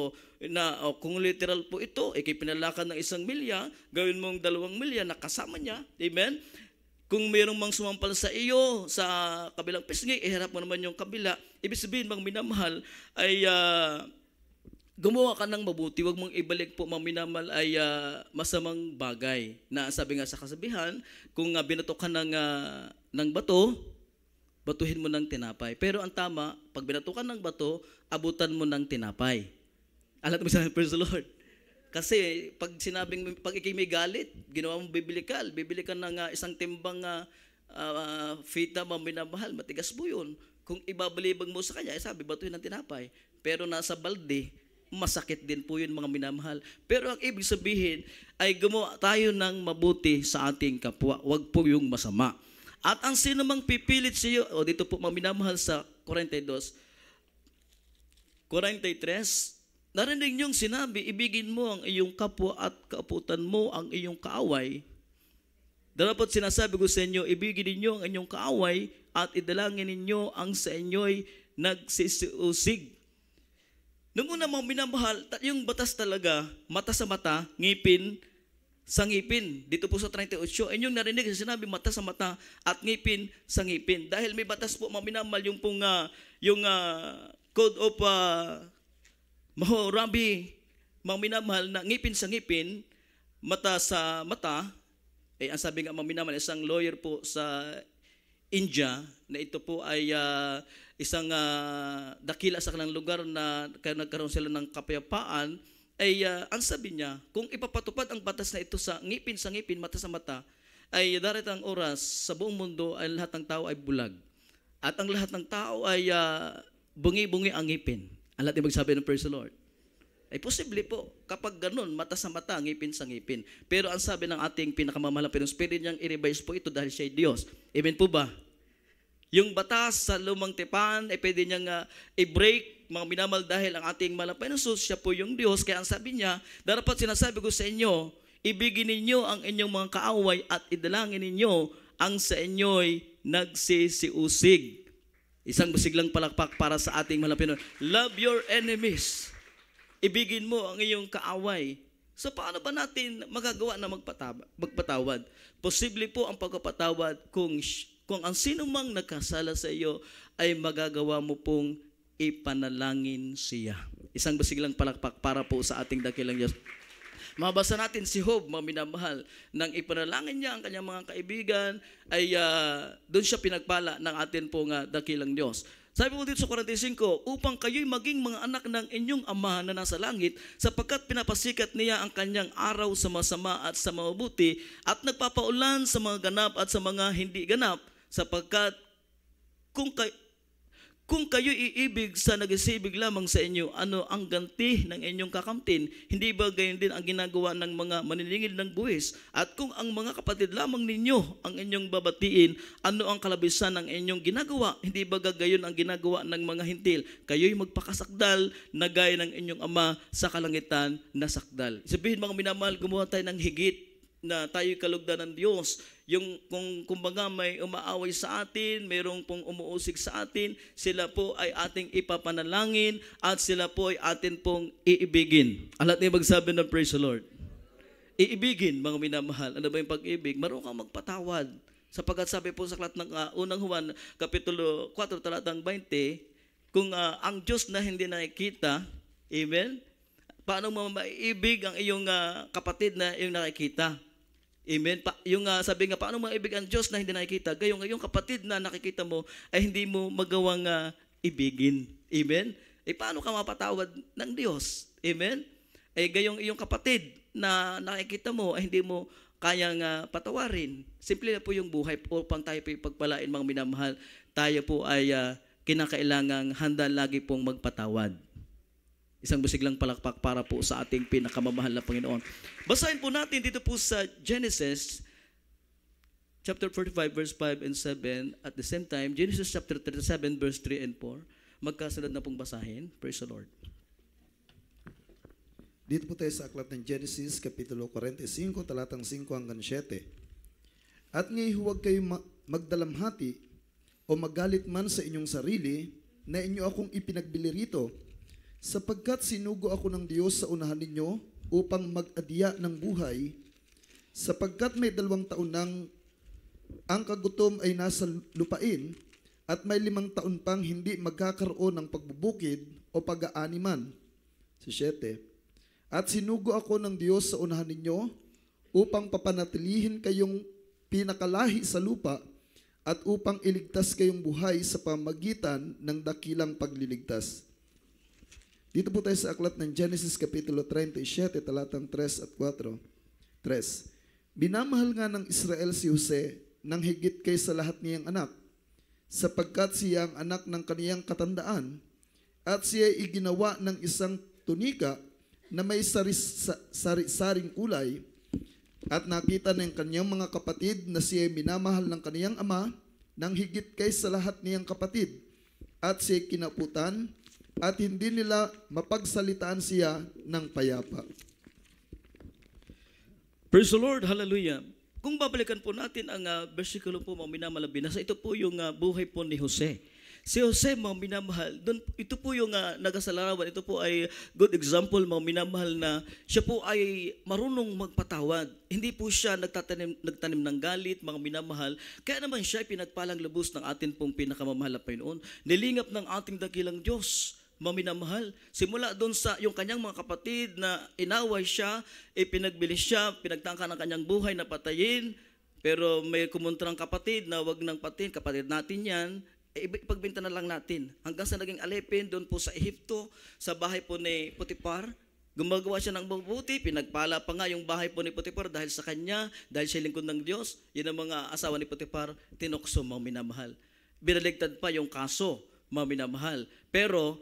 kung literal po ito, pinalakan ng 1 milya, gawin mong 2 milya na kasama niya. Amen? Kung mayroong mang sumampal sa iyo sa kabilang pisngi, iharap mo naman yung kabila. Ibig sabihin, mga minamahal, ay gumawa ka ng mabuti, huwag mong ibalik po, mga minamahal, ay masamang bagay. Na sabi nga sa kasabihan, kung binato ka ng bato, batuhin mo ng tinapay. Pero ang tama, pag binato ka ng bato, abutan mo ng tinapay. Alam mo sa praise the Lord. Kasi pag ikay may galit, ginawa mong bibili ka ng isang timbang fita, mga minamahal, matigas po yun. Kung ibabalibag mo sa kanya, sabi, batuhin ng tinapay. Pero nasa balde, masakit din po yun, mga minamahal. Pero ang ibig sabihin ay gumawa tayo ng mabuti sa ating kapwa. Huwag po yung masama. At ang sino mang pipilit sa iyo, dito po mga minamahal sa 43, narinig niyong sinabi, ibigin mo ang iyong kapwa at kaaputan mo ang iyong kaaway. Dapat sinasabi ko sa inyo, ibigin ninyo ang inyong kaaway at idalangin ninyo ang sa inyo'y nagsisiusig. Noong una, mga minamahal, yung batas talaga, mata sa mata, ngipin sa ngipin. Dito po sa 38, inyong narinig, sinabi mata sa mata at ngipin sa ngipin. Dahil may batas po, mga minamahal, yung Code of Hammurabi, mga minamahal, na ngipin sa ngipin, mata sa mata. Ang sabi nga, mga minamahal, isang lawyer po sa India, na ito po ay isang dakila sa kanilang lugar na nagkaroon sila ng kapayapaan, ay ang sabi niya, kung ipapatupad ang batas na ito sa ngipin, mata sa mata, ay daratang oras sa buong mundo ay lahat ng tao ay bulag. At ang lahat ng tao ay bungi-bungi ang ngipin. Ang lahat ay magsabi ng praise the Lord. Ay posible po, kapag ganun, mata sa mata, ngipin sa ngipin. Pero ang sabi ng ating pinakamamahal na Panginoon, pwede niyang i-revise po ito dahil siya ay Diyos. Amen po ba? Yung batas sa lumang tipan, ay pwede niyang i-break, mga minamahal, dahil ang ating mahal na Panginoon, siya po yung Diyos. Kaya ang sabi niya, dapat sinasabi ko sa inyo, ibigin ninyo ang inyong mga kaaway at idalangin ninyo ang sa inyo'y nagsisiusig. Isang busiglang palakpak para sa ating mahal na Panginoon. Love your enemies. Ibigin mo ang iyong kaaway. So paano ba natin magagawa na magpatawad? Posible po ang pagpapatawad kung ang sino mang nagkasala sa iyo ay magagawa mo pong ipanalangin siya. Isang busiglang palakpak para po sa ating dakilang Diyos. Mabasa natin si Job, mga minamahal, nang ipanalangin niya ang kanyang mga kaibigan, ay doon siya pinagpala ng atin pong dakilang Diyos. Sabi po dito sa 45, upang kayo'y maging mga anak ng inyong Ama na nasa langit, sapagkat pinapasikat niya ang kanyang araw sa masama at sa mabuti, at nagpapaulan sa mga ganap at sa mga hindi ganap, sapagkat kung kayo iibig sa nag-isibig lamang sa inyo, ano ang ganti ng inyong kakamtin? Hindi ba gayon din ang ginagawa ng mga maniningil ng buwis? At kung ang mga kapatid lamang ninyo ang inyong babatiin, ano ang kalabisan ng inyong ginagawa? Hindi ba gayon ang ginagawa ng mga hintil? Kayo'y magpakasakdal na gaya ng inyong ama sa kalangitan na sakdal. Sabihin mga minamahal, gumawa tayo ng higit na tayo'y kalugdan ng Diyos. Yung kung kumbaga may umaaway sa atin, mayroong pong umuusig sa atin, sila po ay ating ipapanalangin at sila po ay atin pong iibigin. Alat niya magsabi ng praise the Lord. Iibigin, mga minamahal. Ano ba yung pag-ibig? Marunong kang magpatawad. Sapagkat sabi po sa aklat ng unang Juan, Kapitulo 4, talatang 20, kung ang Diyos na hindi nakikita, amen, paano mo maiibig ang iyong kapatid na iyong nakikita? Amen. Yung sabi nga, paano maibig ang Diyos na hindi nakikita? Gayong ngayong kapatid na nakikita mo ay hindi mo magawang ibigin. Amen. Paano ka mapatawad ng Diyos? Amen. Gayong iyong kapatid na nakikita mo ay hindi mo kayang patawarin. Simple na po yung buhay upang tayo po ipagpalain, mga minamahal. Tayo po ay kinakailangang handa lagi pong magpatawad. Isang busiglang palakpak para po sa ating pinakamamahal na Panginoon. Basahin po natin dito po sa Genesis chapter 45 verse 5 and 7. At the same time, Genesis chapter 37 verse 3 and 4. Magkasunod na pong basahin. Praise the Lord. Dito po tayo sa aklat ng Genesis, Kapitulo 45, talatang 5 hanggang 7. At ngayon huwag kayo magdalamhati o magalit man sa inyong sarili na inyo akong ipinagbili rito, sapagkat sinugo ako ng Diyos sa unahan ninyo upang mag-adya ng buhay, sapagkat may 2 taon nang ang kagutom ay nasa lupain at may 5 taon pang hindi magkakaroon ng pagbubukid o pag-aaniman. Sa 7. At sinugo ako ng Diyos sa unahan ninyo upang papanatilihin kayong pinakalahi sa lupa at upang iligtas kayong buhay sa pamagitan ng dakilang pagliligtas. Dito po tayo sa aklat ng Genesis Kapitulo 37, talatang 3 at 4. 3. Binamahal nga ng Israel si Jose nang higit kaysa lahat niyang anak, sapagkat siya ang anak ng kaniyang katandaan, at siya ay iginawa ng isang tunika na may sari-saring kulay, at nakita ng kaniyang mga kapatid na siya ay minamahal ng kaniyang ama nang higit kaysa lahat niyang kapatid, at siya ay kinaputan, at hindi nila mapagsalitaan siya ng payapa. Praise the Lord, hallelujah. Kung babalikan po natin ang versikulo po, mga minamahal, binasa, ito po yung buhay po ni Jose. Si Jose, mga minamahal, ito po yung nagasalarawan, ito po ay good example, mga minamahal, na siya po ay marunong magpatawad. Hindi po siya nagtanim ng galit, mga minamahal. Kaya naman siya ay pinagpalang lubos ng atin pong pinakamamahal na Panginoon. Nilingap ng ating dakilang Diyos, mga minamahal. Simula doon sa yung kanyang mga kapatid na inaway siya, ipinagbili siya, pinagtangka ng kanyang buhay na patayin, pero may kumontrang kapatid na wag nang patayin, kapatid natin yan, ipagbenta na lang natin. Hanggang sa naging alipin doon po sa Ehipto, sa bahay po ni Potiphar, gumagawa siya ng mabuti, pinagpala pa nga yung bahay po ni Potiphar dahil sa kanya, dahil siya lingkod ng Diyos. Yun ang mga asawa ni Potiphar, tinokso, mga minamahal. Binaligtad pa yung kaso, mga minamahal. Pero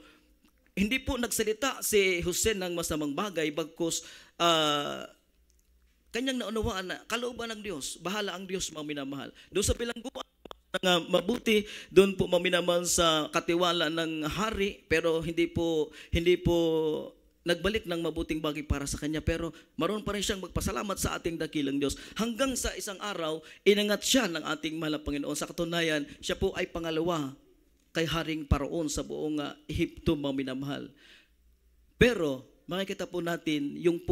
hindi po nagsalita si Jose ng masamang bagay, bagkus kanyang naunawaan na kalooban ng Diyos, bahala ang Diyos, mga minamahal. Doon sa bilangguan ng mabuti, doon po maminamahal sa katiwala ng hari, pero hindi po nagbalik ng mabuting bagay para sa kanya, pero maroon pa rin siyang magpasalamat sa ating dakilang Diyos. Hanggang sa isang araw, inangat siya ng ating mahal na Panginoon. Sa katunayan, siya po ay pangalawa kay Haring Paraon sa buong Ehipto, mga minamahal. Pero makikita po natin yung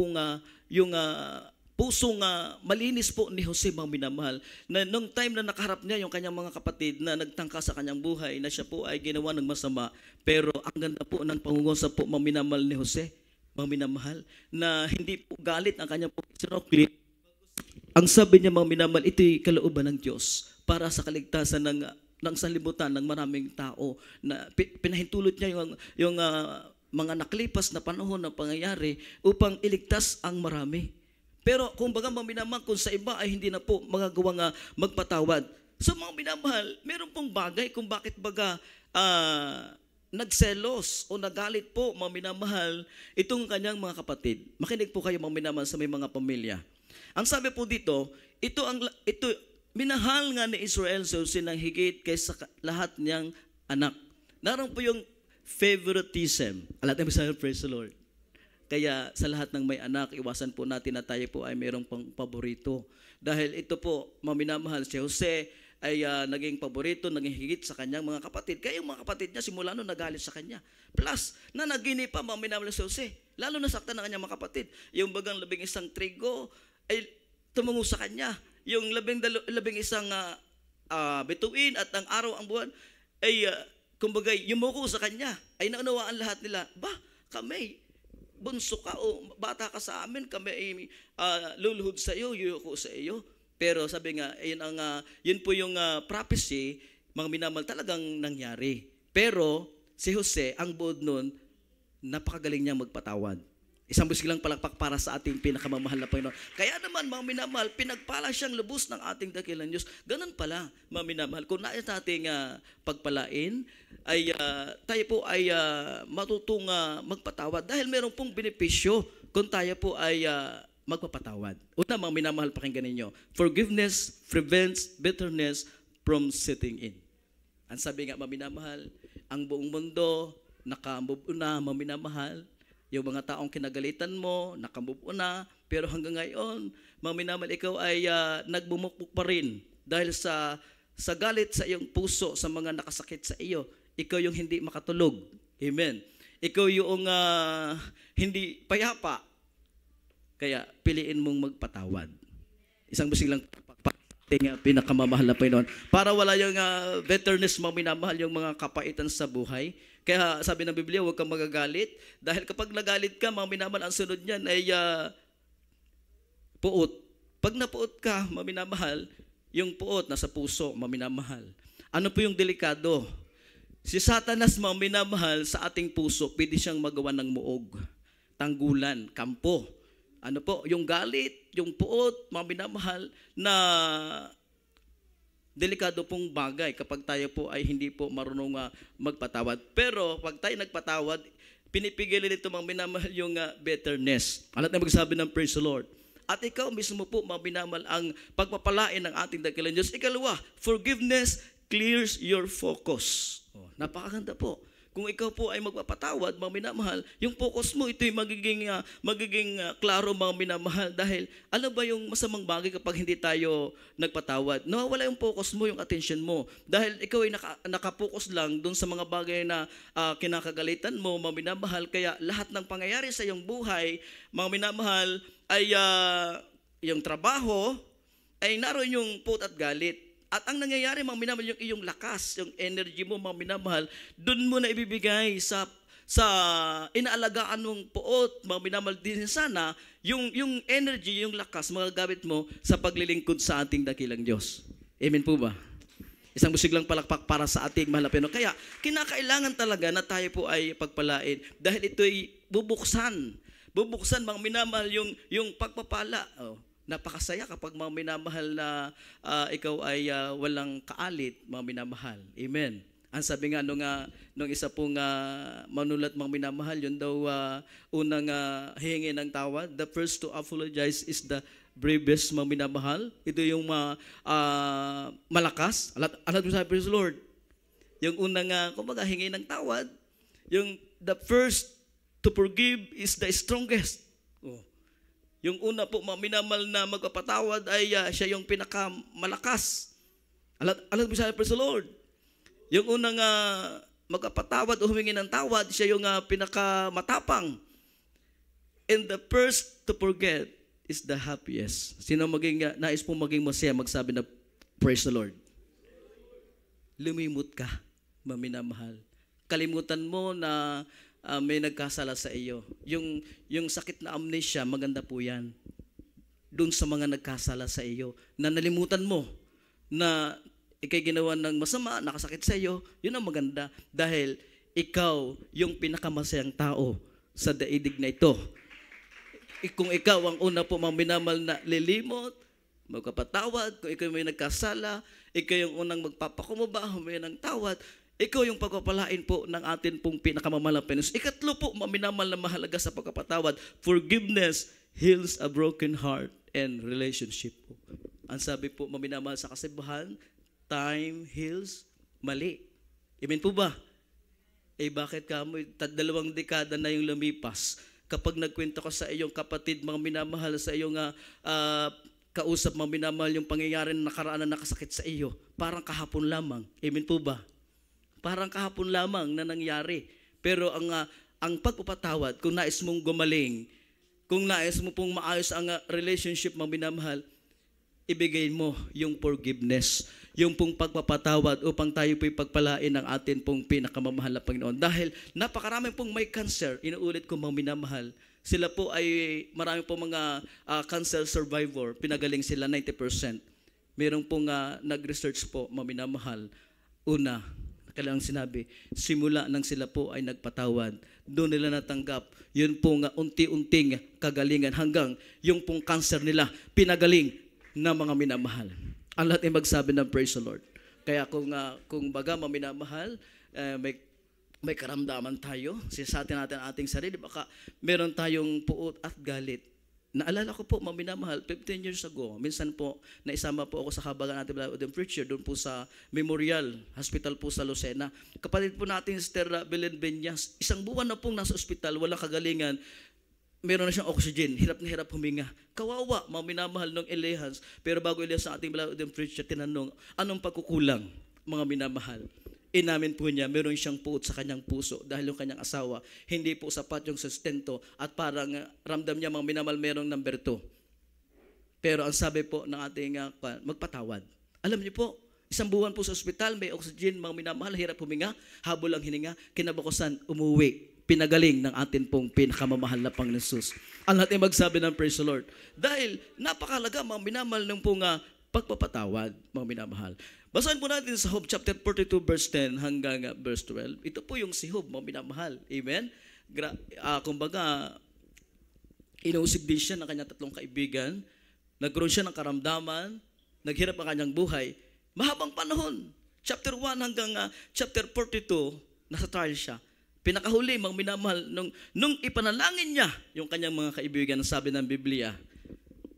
pusong malinis po ni Jose, mga minamahal, na nung time na nakaharap niya yung kanyang mga kapatid na nagtangka sa kanyang buhay, na siya po ay ginawa ng masama, pero ang ganda po ng pangungusap po, mga minamahal, ni Jose, mga minamahal, na hindi po galit ang kanyang sinukli. Ang sabi niya, mga minamahal, ito'y kalooban ng Diyos para sa kaligtasan ng sanlibutan ng maraming tao, na pinahintulot niya yung mga nakalipas na panahon na pangyayari upang iligtas ang marami. Pero kung baga, mga minamahal, kung sa iba ay hindi na po magagawang magpatawad, So mga minamahal, meron pong bagay kung bakit baga nagselos o nagalit po mga minamahal itong kanyang mga kapatid. Makinig po kayo mga minamahal sa may mga pamilya. Ang sabi po dito, ito minahal nga ni Israel si Jose ng higit kaysa lahat niyang anak. Naroon po yung favoritism. Alam natin sa praise the Lord. Kaya sa lahat ng may anak, iwasan po natin na tayo po ay mayroong pang paborito. Dahil ito po, maminamahal si Jose ay naging paborito, naging higit sa kanyang mga kapatid. Kaya yung mga kapatid niya, simula noon nagalit sa kanya. Plus, nanaginip pa maminamahal si Jose. Lalo nasaktan ng kanyang mga kapatid. Yung bagang 11 trigo ay tumungo sa kanya. Yung 11 bituin at ang araw ang buwan ay kumbaga yumuko sa kanya. Ay naunawaan lahat nila. Kami, bunso ka o bata ka sa amin, kami ay luluhod sa iyo, yuyuko sa iyo. Pero sabi nga, yun po yung prophecy, mga minamahal, talagang nangyari. Pero si Jose, ang buod nun, napakagaling niya magpatawad. Isang busilang palakpak para sa ating pinakamamahal na Panginoon. Kaya naman, mga minamahal, pinagpala siyang lubos ng ating dakilang Diyos. Ganun pala, mga minamahal. Kung nais nating pagpalain, ay tayo po ay matutong magpatawad. Dahil meron pong benepisyo kung tayo po ay magpapatawad. Una, mga minamahal, pakinggan ninyo. Forgiveness prevents bitterness from setting in. Ang sabi nga, mga minamahal, ang buong mundo, nakamove na, mga minamahal, yung mga taong kinagalitan mo, nakamove na, pero hanggang ngayon, mga minamahal, ikaw ay nagbumukpok pa rin dahil sa galit sa iyong puso, sa mga nakasakit sa iyo. Ikaw yung hindi makatulog. Amen. Ikaw yung hindi payapa. Kaya piliin mong magpatawad. Isang busing lang pinakamamahal na Panginoon. Para wala yung bitterness, mga minamahal, yung mga kapaitan sa buhay. Kaya sabi ng Biblia, huwag kang magagalit. Dahil kapag nagalit ka, mga minamahal, ang sunod niyan ay puot. Pag napuot ka, mga minamahal, yung puot nasa puso, mga minamahal. Ano po yung delikado? Si Satanas, mga minamahal, sa ating puso, pwede siyang magawa ng muog, tanggulan, kampo. Ano po? Yung galit, yung puot, mga minamahal, na delikado pong bagay kapag tayo po ay hindi po marunong magpatawad. Pero pag tayo nagpatawad, pinipigil nito mga minamahal yung bitterness. Alat na magsabi ng praise the Lord. At ikaw mismo po, mga minamahal, ang pagpapalain ng ating dakilang Diyos. Ikalawa, forgiveness clears your focus. Napakaganda po. Kung ikaw po ay magpapatawad, mga minamahal, yung focus mo, ito'y magiging klaro, mga minamahal. Dahil, ano ba yung masamang bagay kapag hindi tayo nagpatawad? Nawawala yung focus mo, yung attention mo. Dahil ikaw ay nakapokus lang dun sa mga bagay na kinakagalitan mo, mga minamahal. Kaya lahat ng pangyayari sa iyong buhay, mga minamahal, ay yung trabaho, ay naroon yung puot at galit. At ang nangyayari, mga minamahal, yung iyong lakas, yung energy mo, mga minamahal, dun mo na ibibigay sa inaalagaan mong puot, mga minamahal, din sana, yung energy, yung lakas, mga gamit mo sa paglilingkod sa ating dakilang Diyos. Amen po ba? Isang busiglang palakpak para sa ating mahal na Panginoon. Kaya, kinakailangan talaga na tayo po ay pagpalain dahil ito'y bubuksan, mga minamahal, yung pagpapala. Napakasaya kapag mga minamahal na ikaw ay walang kaalit, mga minamahal. Amen. Ang sabi nga nung isa pong manulat, mga minamahal, yun daw unang hihingi ng tawad. The first to apologize is the bravest, mga minamahal. Ito yung malakas. Alam mo sabi, praise the Lord. Yung unang kumbaga hingi ng tawad, yung the first to forgive is the strongest. Yung una po, mga minamahal, na magpapatawad ay siya yung pinakamalakas. Alam mo siya, praise the Lord. Yung unang magpapatawad o humingi ng tawad, siya yung pinakamatapang. And the first to forget is the happiest. Sino nais pong maging masaya, magsabi na, praise the Lord. Lumimot ka, mga minamahal. Kalimutan mo na may nagkasala sa iyo. Yung sakit na amnesia, maganda po yan. Doon sa mga nagkasala sa iyo, na nalimutan mo na ikay ginawa ng masama, nakasakit sa iyo, yun ang maganda. Dahil ikaw yung pinakamasayang tao sa daigdig na ito. Kung ikaw ang una po, mga minamahal, na lilimot, magpapatawad. Kung ikaw may nagkasala, ikaw yung unang magpapakumbaba, humingi ng tawad, ikaw yung pagpapalain po ng atin pong pinakamamahal na Panginoon. Ikatlo po, maminamal na mahalaga sa pagpapatawad, forgiveness heals a broken heart and relationship po. Ang sabi po, maminamahal sa kasibahan, time heals mali. Amen po ba? Bakit ka mo? 2 dekada na yung lumipas. Kapag nagkwento ka sa iyong kapatid, mga minamahal sa iyong kausap, mga minamahal yung pangyayari na nakaraan na nakasakit sa iyo, parang kahapon lamang. Amen po ba? Parang kahapon lamang na nangyari. Pero ang pagpapatawad, kung nais mong gumaling, kung nais mo pong maayos ang relationship, mga minamahal, ibigay mo yung forgiveness, yung pong pagpapatawad upang tayo po'y pagpalain ng atin pong pinakamamahal na Panginoon. Dahil napakaraming pong may cancer, inuulit ko mga minamahal, sila po ay marami pong mga cancer survivor, pinagaling sila 90%. Merong pong nag-research po mga minamahal, una, kailangang sinabi, simula nang sila po ay nagpatawad, doon nila natanggap yun pong unti-unting kagalingan hanggang yung pong cancer nila pinagaling na mga minamahal. Ang lahat ay magsabi ng praise the Lord. Kaya kung baga maminamahal, may karamdaman tayo, sisatin natin ang ating sarili, baka meron tayong puot at galit. Naalala ko po, maminamahal, 15 years ago, minsan po, naisama po ako sa Kabagan natin Udem Preacher, doon po sa Memorial Hospital po sa Lucena. Kapatid po natin, Sister Belen Benyas, 1 buwan na pong nasa ospital, walang kagalingan, meron na siyang oxygen, hirap na hirap huminga. Kawawa, mga minamahal ng Elehans. Pero bago Elias sa ating Udem Preacher, tinanong, anong pagkukulang, mga minamahal? Inamin po niya, meron siyang puot sa kanyang puso dahil yung kanyang asawa, hindi po sapat yung sustento at parang ramdam niya, mga minamahal, merong number 2. Pero ang sabi po ng ating magpatawad. Alam niyo po, 1 buwan po sa ospital, may oxygen, mga minamahal, hirap huminga, habol ang hininga, kinabukasan, umuwi. Pinagaling ng atin pong pinakamamahal na Panginoon Jesus. Ang lahat ay magsabi ng praise the Lord. Dahil napakalaga, mga minamahal, ng pong pagpapatawad, mga minamahal. Basahin po natin sa Job chapter 42 verse 10 hanggang verse 12. Ito po yung si Job, mga minamahal. Amen? Kumbaga, inausig din siya ng kanyang 3 kaibigan. Nagkaroon siya ng karamdaman. Naghirap ang kanyang buhay. Mahabang panahon. Chapter 1 hanggang chapter 42, nasa trial siya. Pinakahuli, mga minamahal, nung ipanalangin niya yung kanyang mga kaibigan, sabi ng Biblia,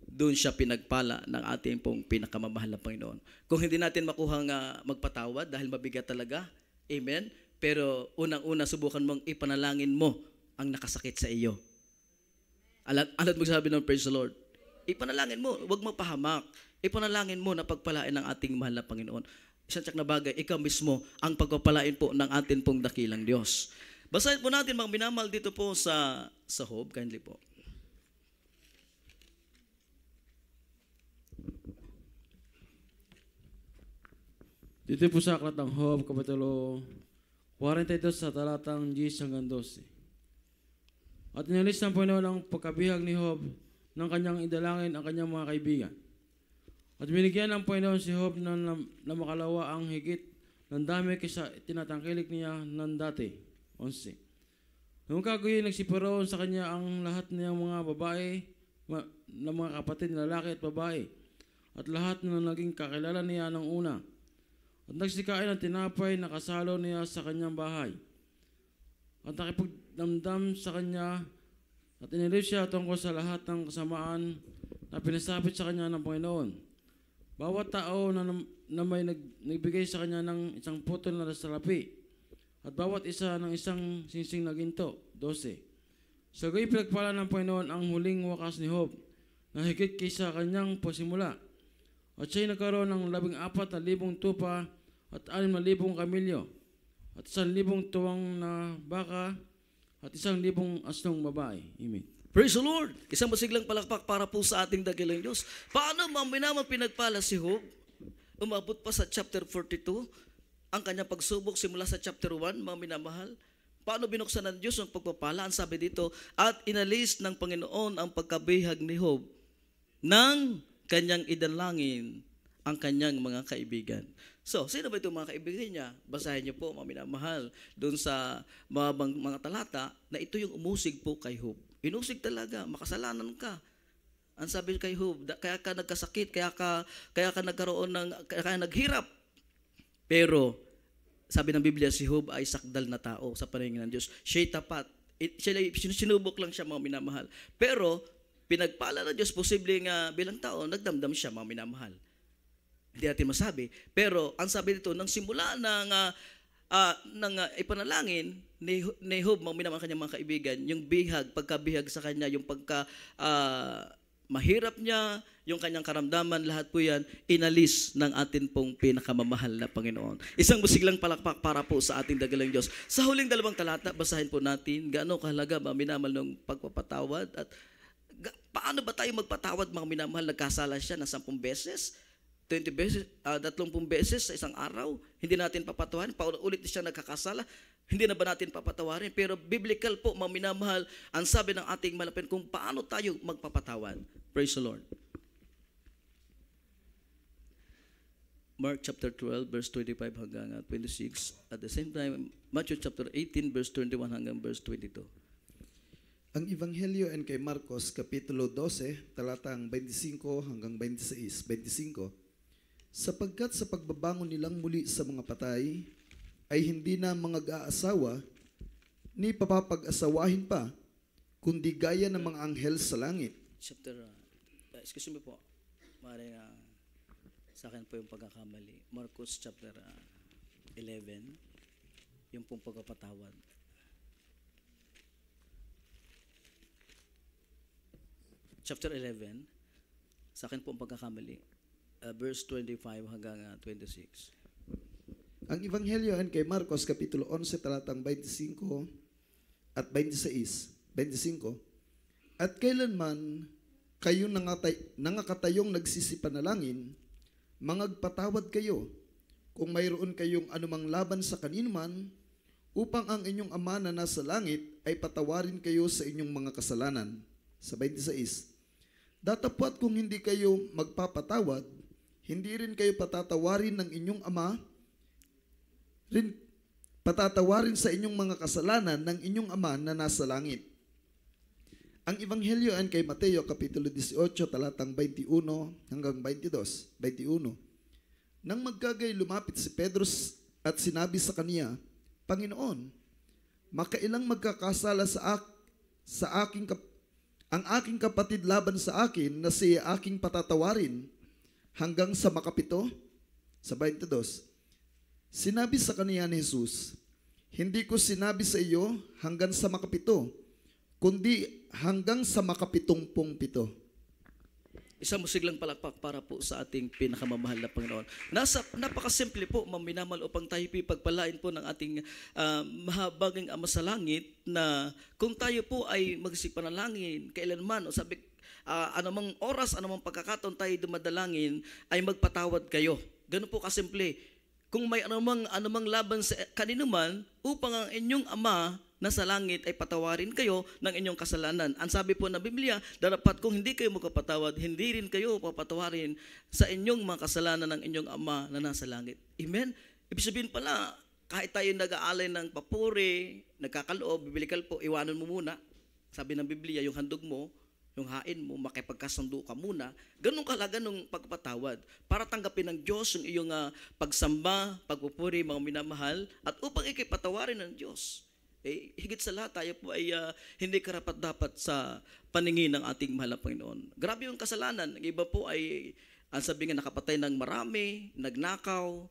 doon siya pinagpala ng ating pong pinakamamahal na Panginoon. Kung hindi natin makuhang magpatawad, dahil mabigat talaga, amen, pero unang-una, subukan mong ipanalangin mo ang nakasakit sa iyo. Alat magsabi ng praise the Lord. Ipanalangin mo, huwag mapahamak. Ipanalangin mo na pagpalain ng ating mahal na Panginoon. Isang tiyak na bagay, ikaw mismo ang pagpapalain po ng ating pong dakilang Diyos. Basahin po natin, mga minamahal, dito po sa Job, kindly po. Dito po sa aklat ng Job, kapitulo 42 sa talatang 10 hanggang 12. At inalis ng Panginoon ang pagkabihag ni Job ng kanyang idalangin ang kanyang mga kaibigan. At binigyan ng Panginoon si Job na makalawa ang higit ng dami kaysa tinatangkilik niya ng dati. 11. Noong kaguyin, nagsiparoon sa kanya ang lahat niyang mga babae, ng mga kapatid, lalaki at babae, at lahat na naging kakilala niya ng una. At nagsikain ng tinapay na kasalo niya sa kanyang bahay. At nakipagdamdam sa kanya at inilis siya tungkol sa lahat ng kasamaan na pinasapit sa kanya ng Panginoon. Bawat tao na may nagbigay sa kanya ng isang putol na salapi at bawat isa ng isang singsing na ginto. 12. Sa gayon pinagpala ng Panginoon ang huling wakas ni Job na higit kaysa kanyang pasimula. At siya'y nagkaroon ng 14,000 tupa at 6,000 kamilyo at 1,000 tuwang na baka at 1,000 asnong babae. Amen. Praise the Lord! Isang masiglang palakpak para po sa ating dakilang Diyos. Paano minamahal pinagpala si Job? Umabot pa sa chapter 42, ang kanyang pagsubok simula sa chapter 1, mga minamahal. Paano binuksan ng Diyos ang pagpapala? Ang sabi dito, at inalis ng Panginoon ang pagkabihag ni Job ng kanyang idalangin ang kanyang mga kaibigan. So, sino ba itong mga kaibigan niya? Basahin niyo po, mga minamahal, doon sa mga talata na ito yung umusig po kay Job. Inusig talaga, makasalanan ka. Ang sabi kay Job, kaya ka nagkasakit, kaya ka nagkaroon kaya ka naghirap. Pero sabi ng Biblia, si Job ay sakdal na tao sa paningin ng Diyos. Siya'y tapat. Sinubok lang siya, mga minamahal. Pero pinagpala ng Diyos, posibleng bilang tao, nagdamdam siya, mga minamahal. Hindi natin masabi. Pero ang sabi dito, nang simula ng ipanalangin ni Job, mga minamahal kanyang mga kaibigan, yung pagkabihag sa kanya, yung mahirap niya, yung kanyang karamdaman, lahat po yan, inalis ng atin pong pinakamamahal na Panginoon. Isang musiglang palakpak para po sa ating dagalang Diyos. Sa huling 2 talata, basahin po natin, gaano kahalaga, mga minamahal, ng pagpapatawad, at paano ba tayo magpatawad, mga minamahal? Nagkasala siya na 10 beses, 20 beses, 30 beses sa isang araw, hindi natin papatawarin, paulit siya nagkakasala, hindi na ba natin papatawarin? Pero biblical po, mga minamahal, ang sabi ng ating malapit kung paano tayo magpapatawad. Praise the Lord. Mark chapter 12, verse 25 hanggang 26. At the same time, Matthew chapter 18, verse 21 hanggang verse 22. Ang Ebanghelyo ay kay Marcos, Kapitulo 12, talatang 25 hanggang 26. 25. Sapagkat sa pagbabangon nilang muli sa mga patay, ay hindi na mga aasawa, ni papapag-asawahin pa, kundi gaya ng mga anghel sa langit. Chapter, excuse me po, maaaring sa akin po yung pagkakamali. Marcos chapter 11, yung pong pagpapatawad. Chapter 11, sa akin po ang pagkakamali. Verse 25 hanggang 26. Ang Ebanghelyo ay kay Marcos, Kapitulo 11, talatang 25 at 26. 25. At kailanman kayo nangakatayong nagsisipanalangin, mangagpatawad kayo kung mayroon kayong anumang laban sa kaninuman, upang ang inyong Ama na nasa langit ay patawarin kayo sa inyong mga kasalanan. Sa 26. Datapwat kung hindi kayo magpapatawad, hindi rin kayo patatawarin ng inyong Ama, patatawarin sa inyong mga kasalanan ng inyong Ama na nasa langit. Ang Ebanghelyo ay kay Mateo, Kapitulo 18, talatang 21 hanggang 22. 21. Nang magkagay, lumapit si Pedro at sinabi sa kaniya, Panginoon, makailang magkakasala ang aking kapatid laban sa akin na siya aking patatawarin hanggang sa makapito? Sa 22. Sinabi sa kaniya ni Jesus, hindi ko sinabi sa iyo hanggang sa makapito, kundi hanggang sa makapitumpung-pito. Isang musiglang palakpak para po sa ating pinakamamahal na Panginoon. Napakasimple po, maminamal, upang tayo pagpalain po ng ating mahabaging Ama sa langit, na kung tayo po ay magsipanalangin kailanman, o sabi, anumang oras, anumang pagkakataon tayo dumadalangin, ay magpatawad kayo. Ganun po kasimple. Kung may anumang laban sa kaninuman, upang ang inyong Ama na sa langit ay patawarin kayo ng inyong kasalanan. Ang sabi po ng Biblia, dapat kung hindi kayo magpapatawad, hindi rin kayo papatawarin sa inyong mga kasalanan ng inyong Ama na nasa langit. Amen? Ibig sabihin pala, kahit tayo nag-aalay ng papuri, nagkakaloob, biblical po, iwanan mo muna. Sabi ng Biblia, yung handog mo, yung hain mo, makipagkasundo ka muna. Ganun kalaga nung pagpatawad para tanggapin ng Diyos yung iyong pagsamba, pagpupuri, mga minamahal, at upang ikipatawarin ng Diyos. Higit sa lahat, tayo po ay hindi karapat-dapat sa paningin ng ating mahal na Panginoon. Grabe yung kasalanan. Ang iba po ay, ang sabi nga, nakapatay ng marami, nagnakaw,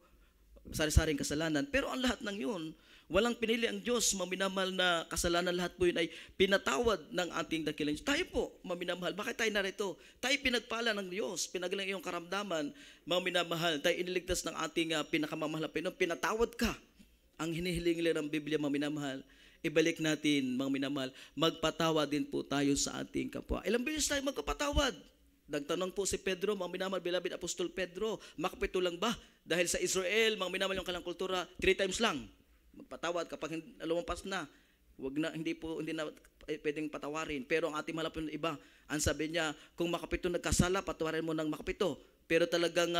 sari-saring kasalanan. Pero ang lahat ng yun, walang pinili ang Diyos, maminamahal na kasalanan, lahat po yun ay pinatawad ng ating dakilang Diyos. Tayo po, maminamahal, bakit tayo narito? Tayo pinagpala ng Diyos, pinagalang iyong karamdaman, maminamahal, tayo iniligtas ng ating pinakamamahal na Panginoon, pinatawad ka. Ang hinihiling nila ng Biblia, maminamahal, ibalik natin, mga minamahal, magpatawad din po tayo sa ating kapwa. Ilang beses tayo magpapatawad? Nagtanong po si Pedro, mga minamahal, beloved Apostol Pedro, makapito lang ba? Dahil sa Israel, mga minamahal, yung kanilang kultura, 3 times lang. Magpatawad kapag lumampas na, hindi na pwedeng patawarin. Pero ang ating malapit na iba, ang sabi niya, kung makapito nagkasala, patawarin mo ng makapito. Pero talagang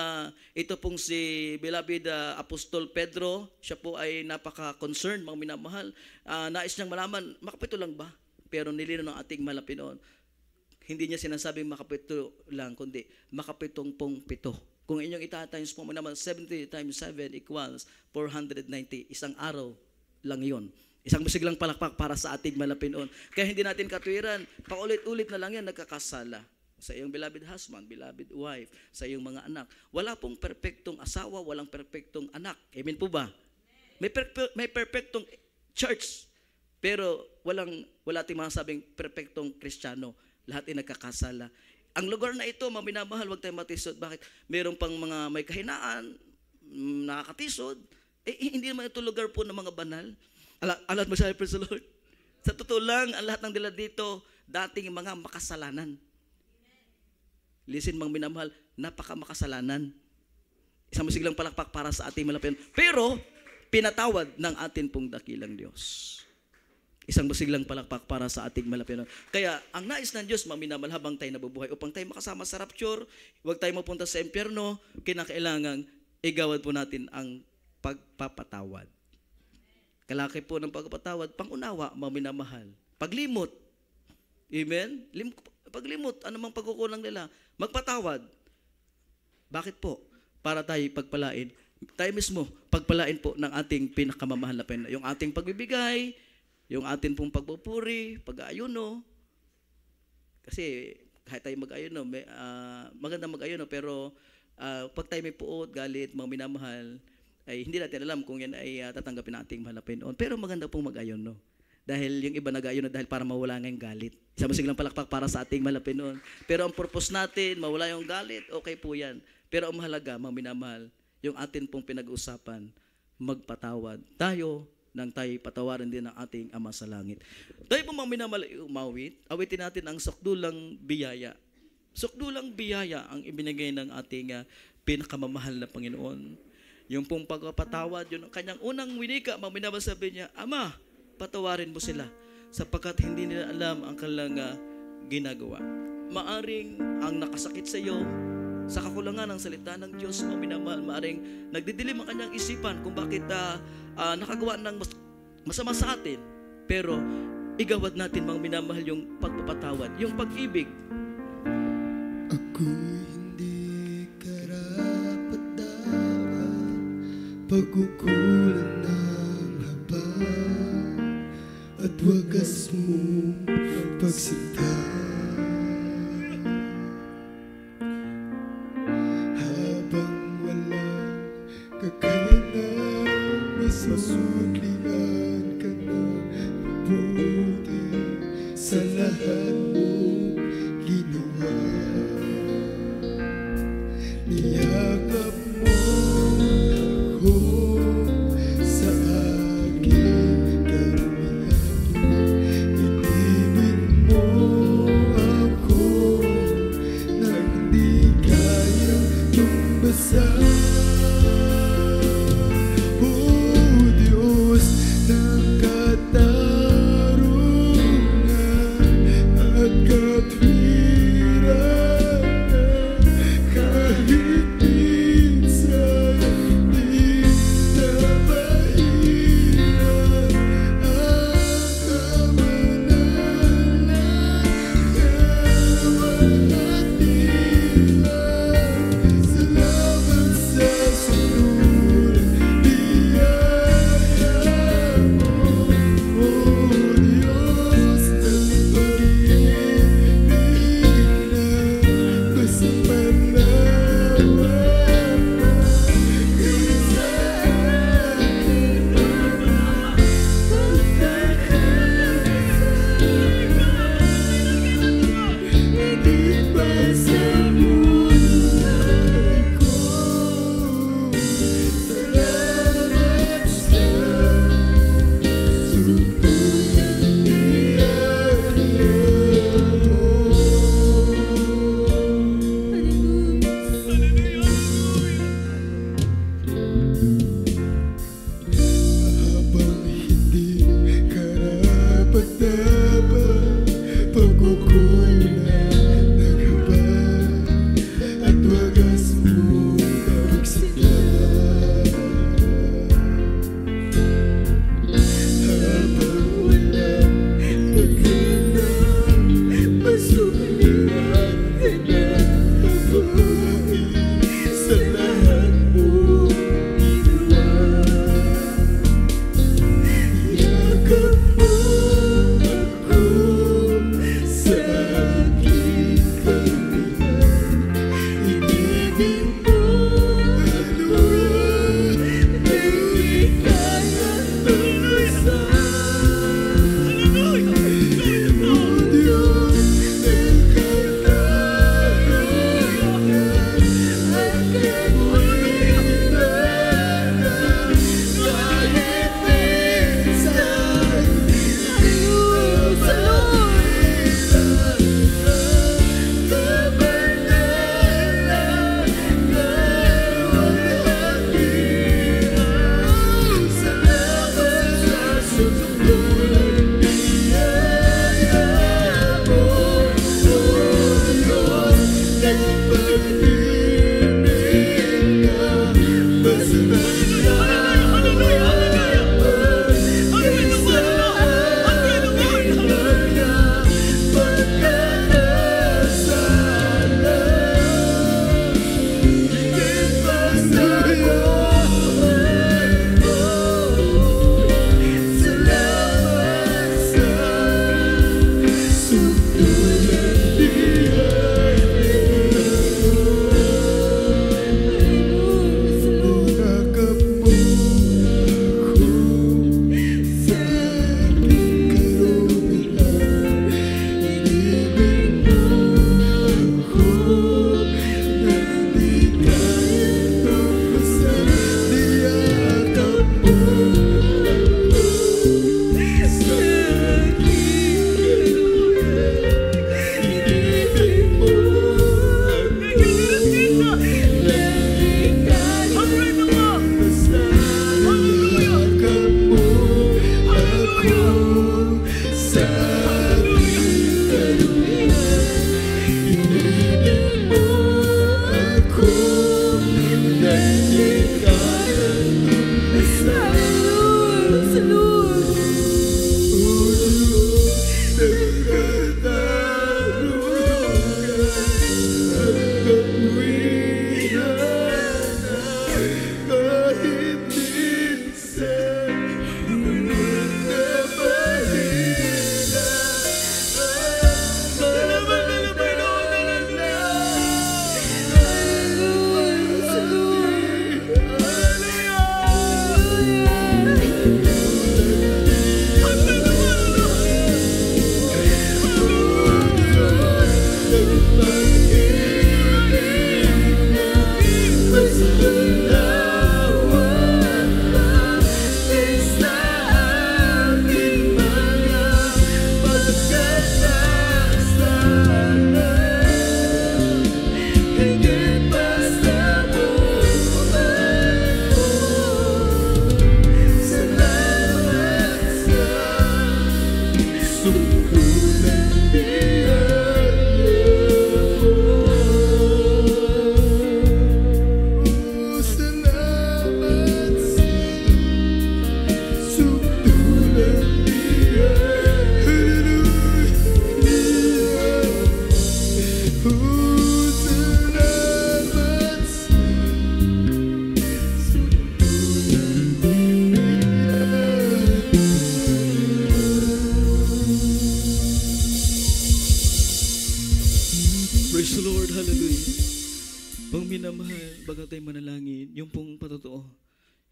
ito pong si beloved Apostol Pedro, siya po ay napaka-concerned, mga minamahal. Nais niyang malaman, makapito lang ba? Pero nilino ng ating malapit noon, hindi niya sinasabing makapito lang, kundi makapitumpong-pito. Kung inyong itatimes po naman, 70 times 7 equals 490. Isang araw lang yon. Isang musiglang palakpak para sa ating malapinoon. Kaya hindi natin katwiran, paulit-ulit na lang yan, nagkakasala. Sa iyong beloved husband, beloved wife, sa iyong mga anak. Wala pong perpektong asawa, walang perpektong anak. Amen po ba? May perpektong church, pero wala tayong mga sabing perpektong Kristiyano. Lahat ay nagkakasala. Ang lugar na ito, mga minamahal, huwag tayong matisod. Bakit? Meron pang mga may kahinaan, nakakatisod. Hindi naman ito lugar po ng mga banal. Alat mo siya, praise the Lord. Sa totoo lang, ang lahat ng dila dito, dating mga makasalanan. Listen, mga minamahal, napaka-makasalanan. Isang musiglang palakpak para sa ating malapit. Pero, pinatawad ng atin pong dakilang Diyos. Isang musiglang palakpak para sa ating malapit. Kaya, ang nais ng Diyos, mga minamahal, habang tayo nabubuhay, upang tayo makasama sa rapture, huwag tayo mapunta sa impyerno, kinakailangan igawad po natin ang pagpapatawad. Kalaki po ng pagpapatawad, pangunawa, mga minamahal. Paglimot. Amen? Paglimot, anumang pagkukulang nila, magpatawad. Bakit po? Para tayo pagpalain. Tayo mismo, pagpalain po ng ating pinakamamahal na pena. Yung ating pagbibigay, yung ating pong pagpupuri, pag-aayuno. Kasi kahit tayo mag-ayuno, maganda mag-ayuno, pero pag tayo may puot, galit, mga minamahal, ay hindi natin alam kung yan ay tatanggapin nating mahal na Panginoon. Pero maganda pong mag-ayuno. Dahil yung iba nag-ayuno dahil para mawala nga yung galit. Isang musiglang palakpak para sa ating mahal na Panginoon. Pero ang purpose natin, mawala yung galit, okay po yan. Pero ang mahalaga, mga minamahal, yung atin pong pinag-uusapan, magpatawad. Tayo, nang tayo patawarin din ng ating Ama sa Langit. Tayo po mga minamahal, umawit, awitin natin ang sukdulang biyaya. Sukdulang biyaya ang ibinigay ng ating pinakamamahal na Panginoon. Yung pong pagpapatawad, yun ang kanyang unang winika, mga minamahal, sabi niya, Ama, patawarin mo sila sapagkat hindi nila alam ang kanilang ginagawa. Maaring ang nakasakit sa iyo, sa kakulangan ng salita ng Diyos, mga minamahal, maaring nagdidilim ang kanyang isipan kung bakit nakagawa ng masama sa atin. Pero igawad natin, mga minamahal, yung pagpapatawad, yung pag-ibig. Ako'y hindi karapat-dapat, pagkukulang ng habang at wagas mong pagsinta. Habang walang kakayanan, masuklian ka ng mabuti sa lahat mong ginawa. Niyakap mo ako sa aking karumihan. Inibig mo ako nang di kayang tumbasan. Oh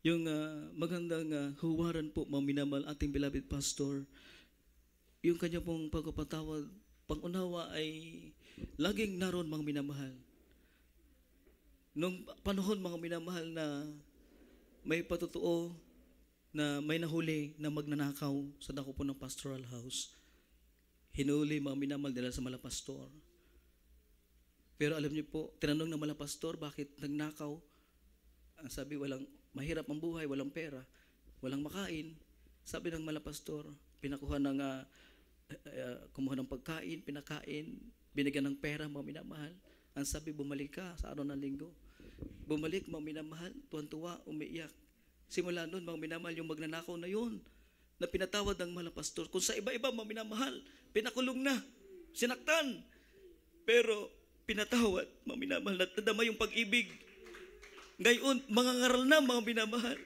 yung magandang huwaran po, mga minamahal ating beloved pastor, yung kanya pong pagpapatawad, pangunawa ay laging naroon, mga minamahal. Nung panahon, mga minamahal, na may patotoo na may nahuli na magnanakaw sa dako po ng pastoral house, hinuli, mga minamahal, dala sa malapastor. Pero alam niyo po, tinanong ng malapastor, bakit nagnakaw? Ang sabi, mahirap ang buhay, walang pera, walang makain. Sabi ng malapastor, kumuha ng pagkain, pinakain, binigyan ng pera, mga minamahal. Ang sabi, bumalik ka sa araw ng linggo. Bumalik, mga minamahal, tuwan-tuwa, umiiyak. Simula noon, mga minamahal, yung magnanakaw na yun, na pinatawad ng malapastor. Kung sa iba-iba, mga minamahal, pinakulong na, sinaktan. Pero pinatawad, mga minamahal, nadama yung pag-ibig. Ngayon, mangangaral na, mga minamahal.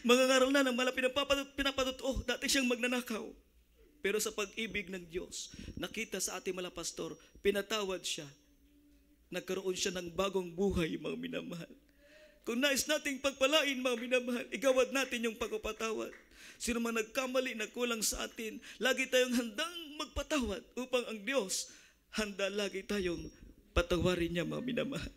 Mangangaral na ng pinapatotoo, dati siyang magnanakaw. Pero sa pag-ibig ng Diyos, nakita sa ating malapastor, pinatawad siya. Nagkaroon siya ng bagong buhay, mga minamahal. Kung nais nating pagpalain, mga minamahal, igawad natin yung pagpapatawad. Sino man nagkamali, nagkulang sa atin, lagi tayong handang magpatawad upang ang Diyos handa lagi tayong patawarin niya, mga minamahal.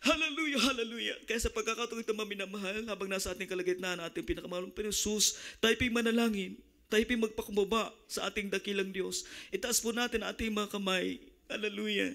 Hallelujah, hallelujah. Kaya sa pagkakataon ito, mga minamahal, habang nasa ating kalagitnaan, ating pinakamahalong Jesus, tayo po'y manalangin, tayo po'y magpakumbaba sa ating dakilang Diyos. Itaas po natin ang ating mga kamay. Hallelujah.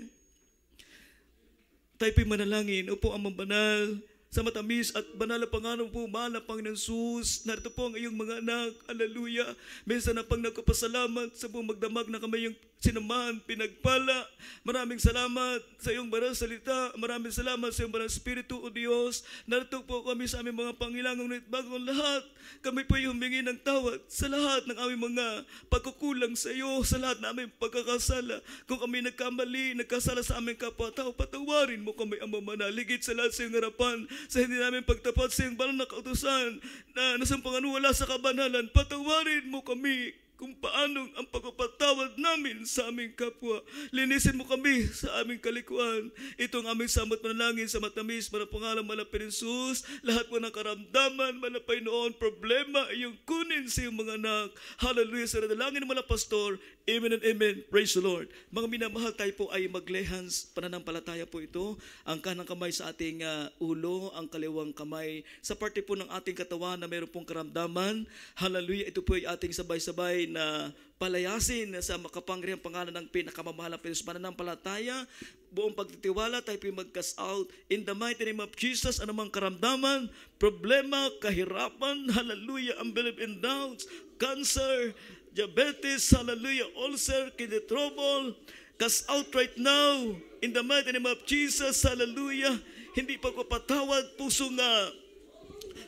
Tayo po'y manalangin. Opo, Amang banal, sa matamis at banal na pangalan po, mahal na Panginoon Jesus, narito po ang iyong mga anak. Hallelujah. Minsan na pang nagpapasalamat sa buong magdamag na kami yung sinamahan, pinagpala. Maraming salamat sa iyong banal salita. Maraming salamat sa iyong banal Espiritu, O Diyos. Narito po kami sa aming mga pangailangan, ngunit bago ang lahat, kami po yung humingi ng tawad sa lahat ng aming mga pagkukulang sa iyo, sa lahat ng aming pagkakasala. Kung kami nagkamali, nagkasala sa aming kapwa-tao, patawarin mo kami, Ama Manal. Ligit sa lahat sa iyong harapan, sa hindi namin pagtapat sa iyong banal na kautusan na nasampangan wala sa kabanalan, patawarin mo kami kung paano ang pagpapatawad namin sa aming kapwa. Linisin mo kami sa aming kalikuan. Ito ang aming samot manalangin sa matamis, manapangalang malapit Jesus. Lahat po ng karamdaman, malapay noon, problema, iyong kunin sa iyong mga anak. Hallelujah. Sa dalangin ng mga pastor, amen and amen. Praise the Lord. Mga minamahal, tayo po ay maglehans. Pananampalataya po ito. Ang kanang kamay sa ating ulo, ang kaliwang kamay sa parte po ng ating katawan na mayroon pong karamdaman. Hallelujah. Ito po ay ating sabay-sabay na palayasin sa makapangyarihang pangalan ng pinakamamahalang Panginoon. Pananampalataya, buong pagtitiwala, tayo po mag-cast out in the mighty name of Jesus. Anumang karamdaman, problema, kahirapan, hallelujah, unbelief and doubts, cancer, diabetes, hallelujah, ulcer, kidney trouble, cast out right now in the mighty name of Jesus, hallelujah. Hindi pagpapatawad, puso nga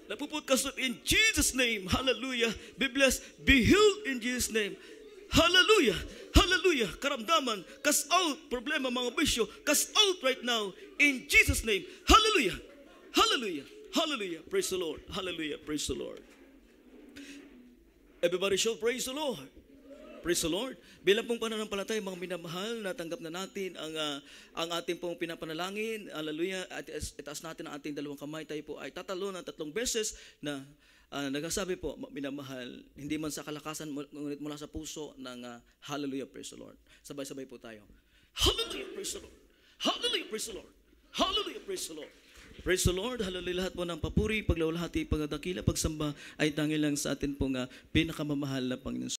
napuputkas in Jesus' name, hallelujah. Be blessed, be healed in Jesus' name, hallelujah, hallelujah. Karamdaman, cast out, problema, mga bisyo, cast out right now in Jesus' name, hallelujah, hallelujah, hallelujah. Praise the Lord, hallelujah, praise the Lord. Everybody should praise the Lord. Praise the Lord. Bilang pong pananampalataya, mga minamahal, natanggap na natin ang ating pong pinapanalangin. Hallelujah. At itaas natin ang ating dalawang kamay. Tayo po ay tatalo ng 3 beses na nagsasabi po, minamahal, hindi man sa kalakasan, ngunit mula sa puso ng hallelujah, praise the Lord. Sabay-sabay po tayo. Hallelujah, praise the Lord. Hallelujah, praise the Lord. Hallelujah, praise the Lord. Praise the Lord. Hallelujah. Lahat po ng papuri, paglawalhati, pagdakila, pagsamba ay tanging lang sa atin pong pinakamamahal na Panginoon.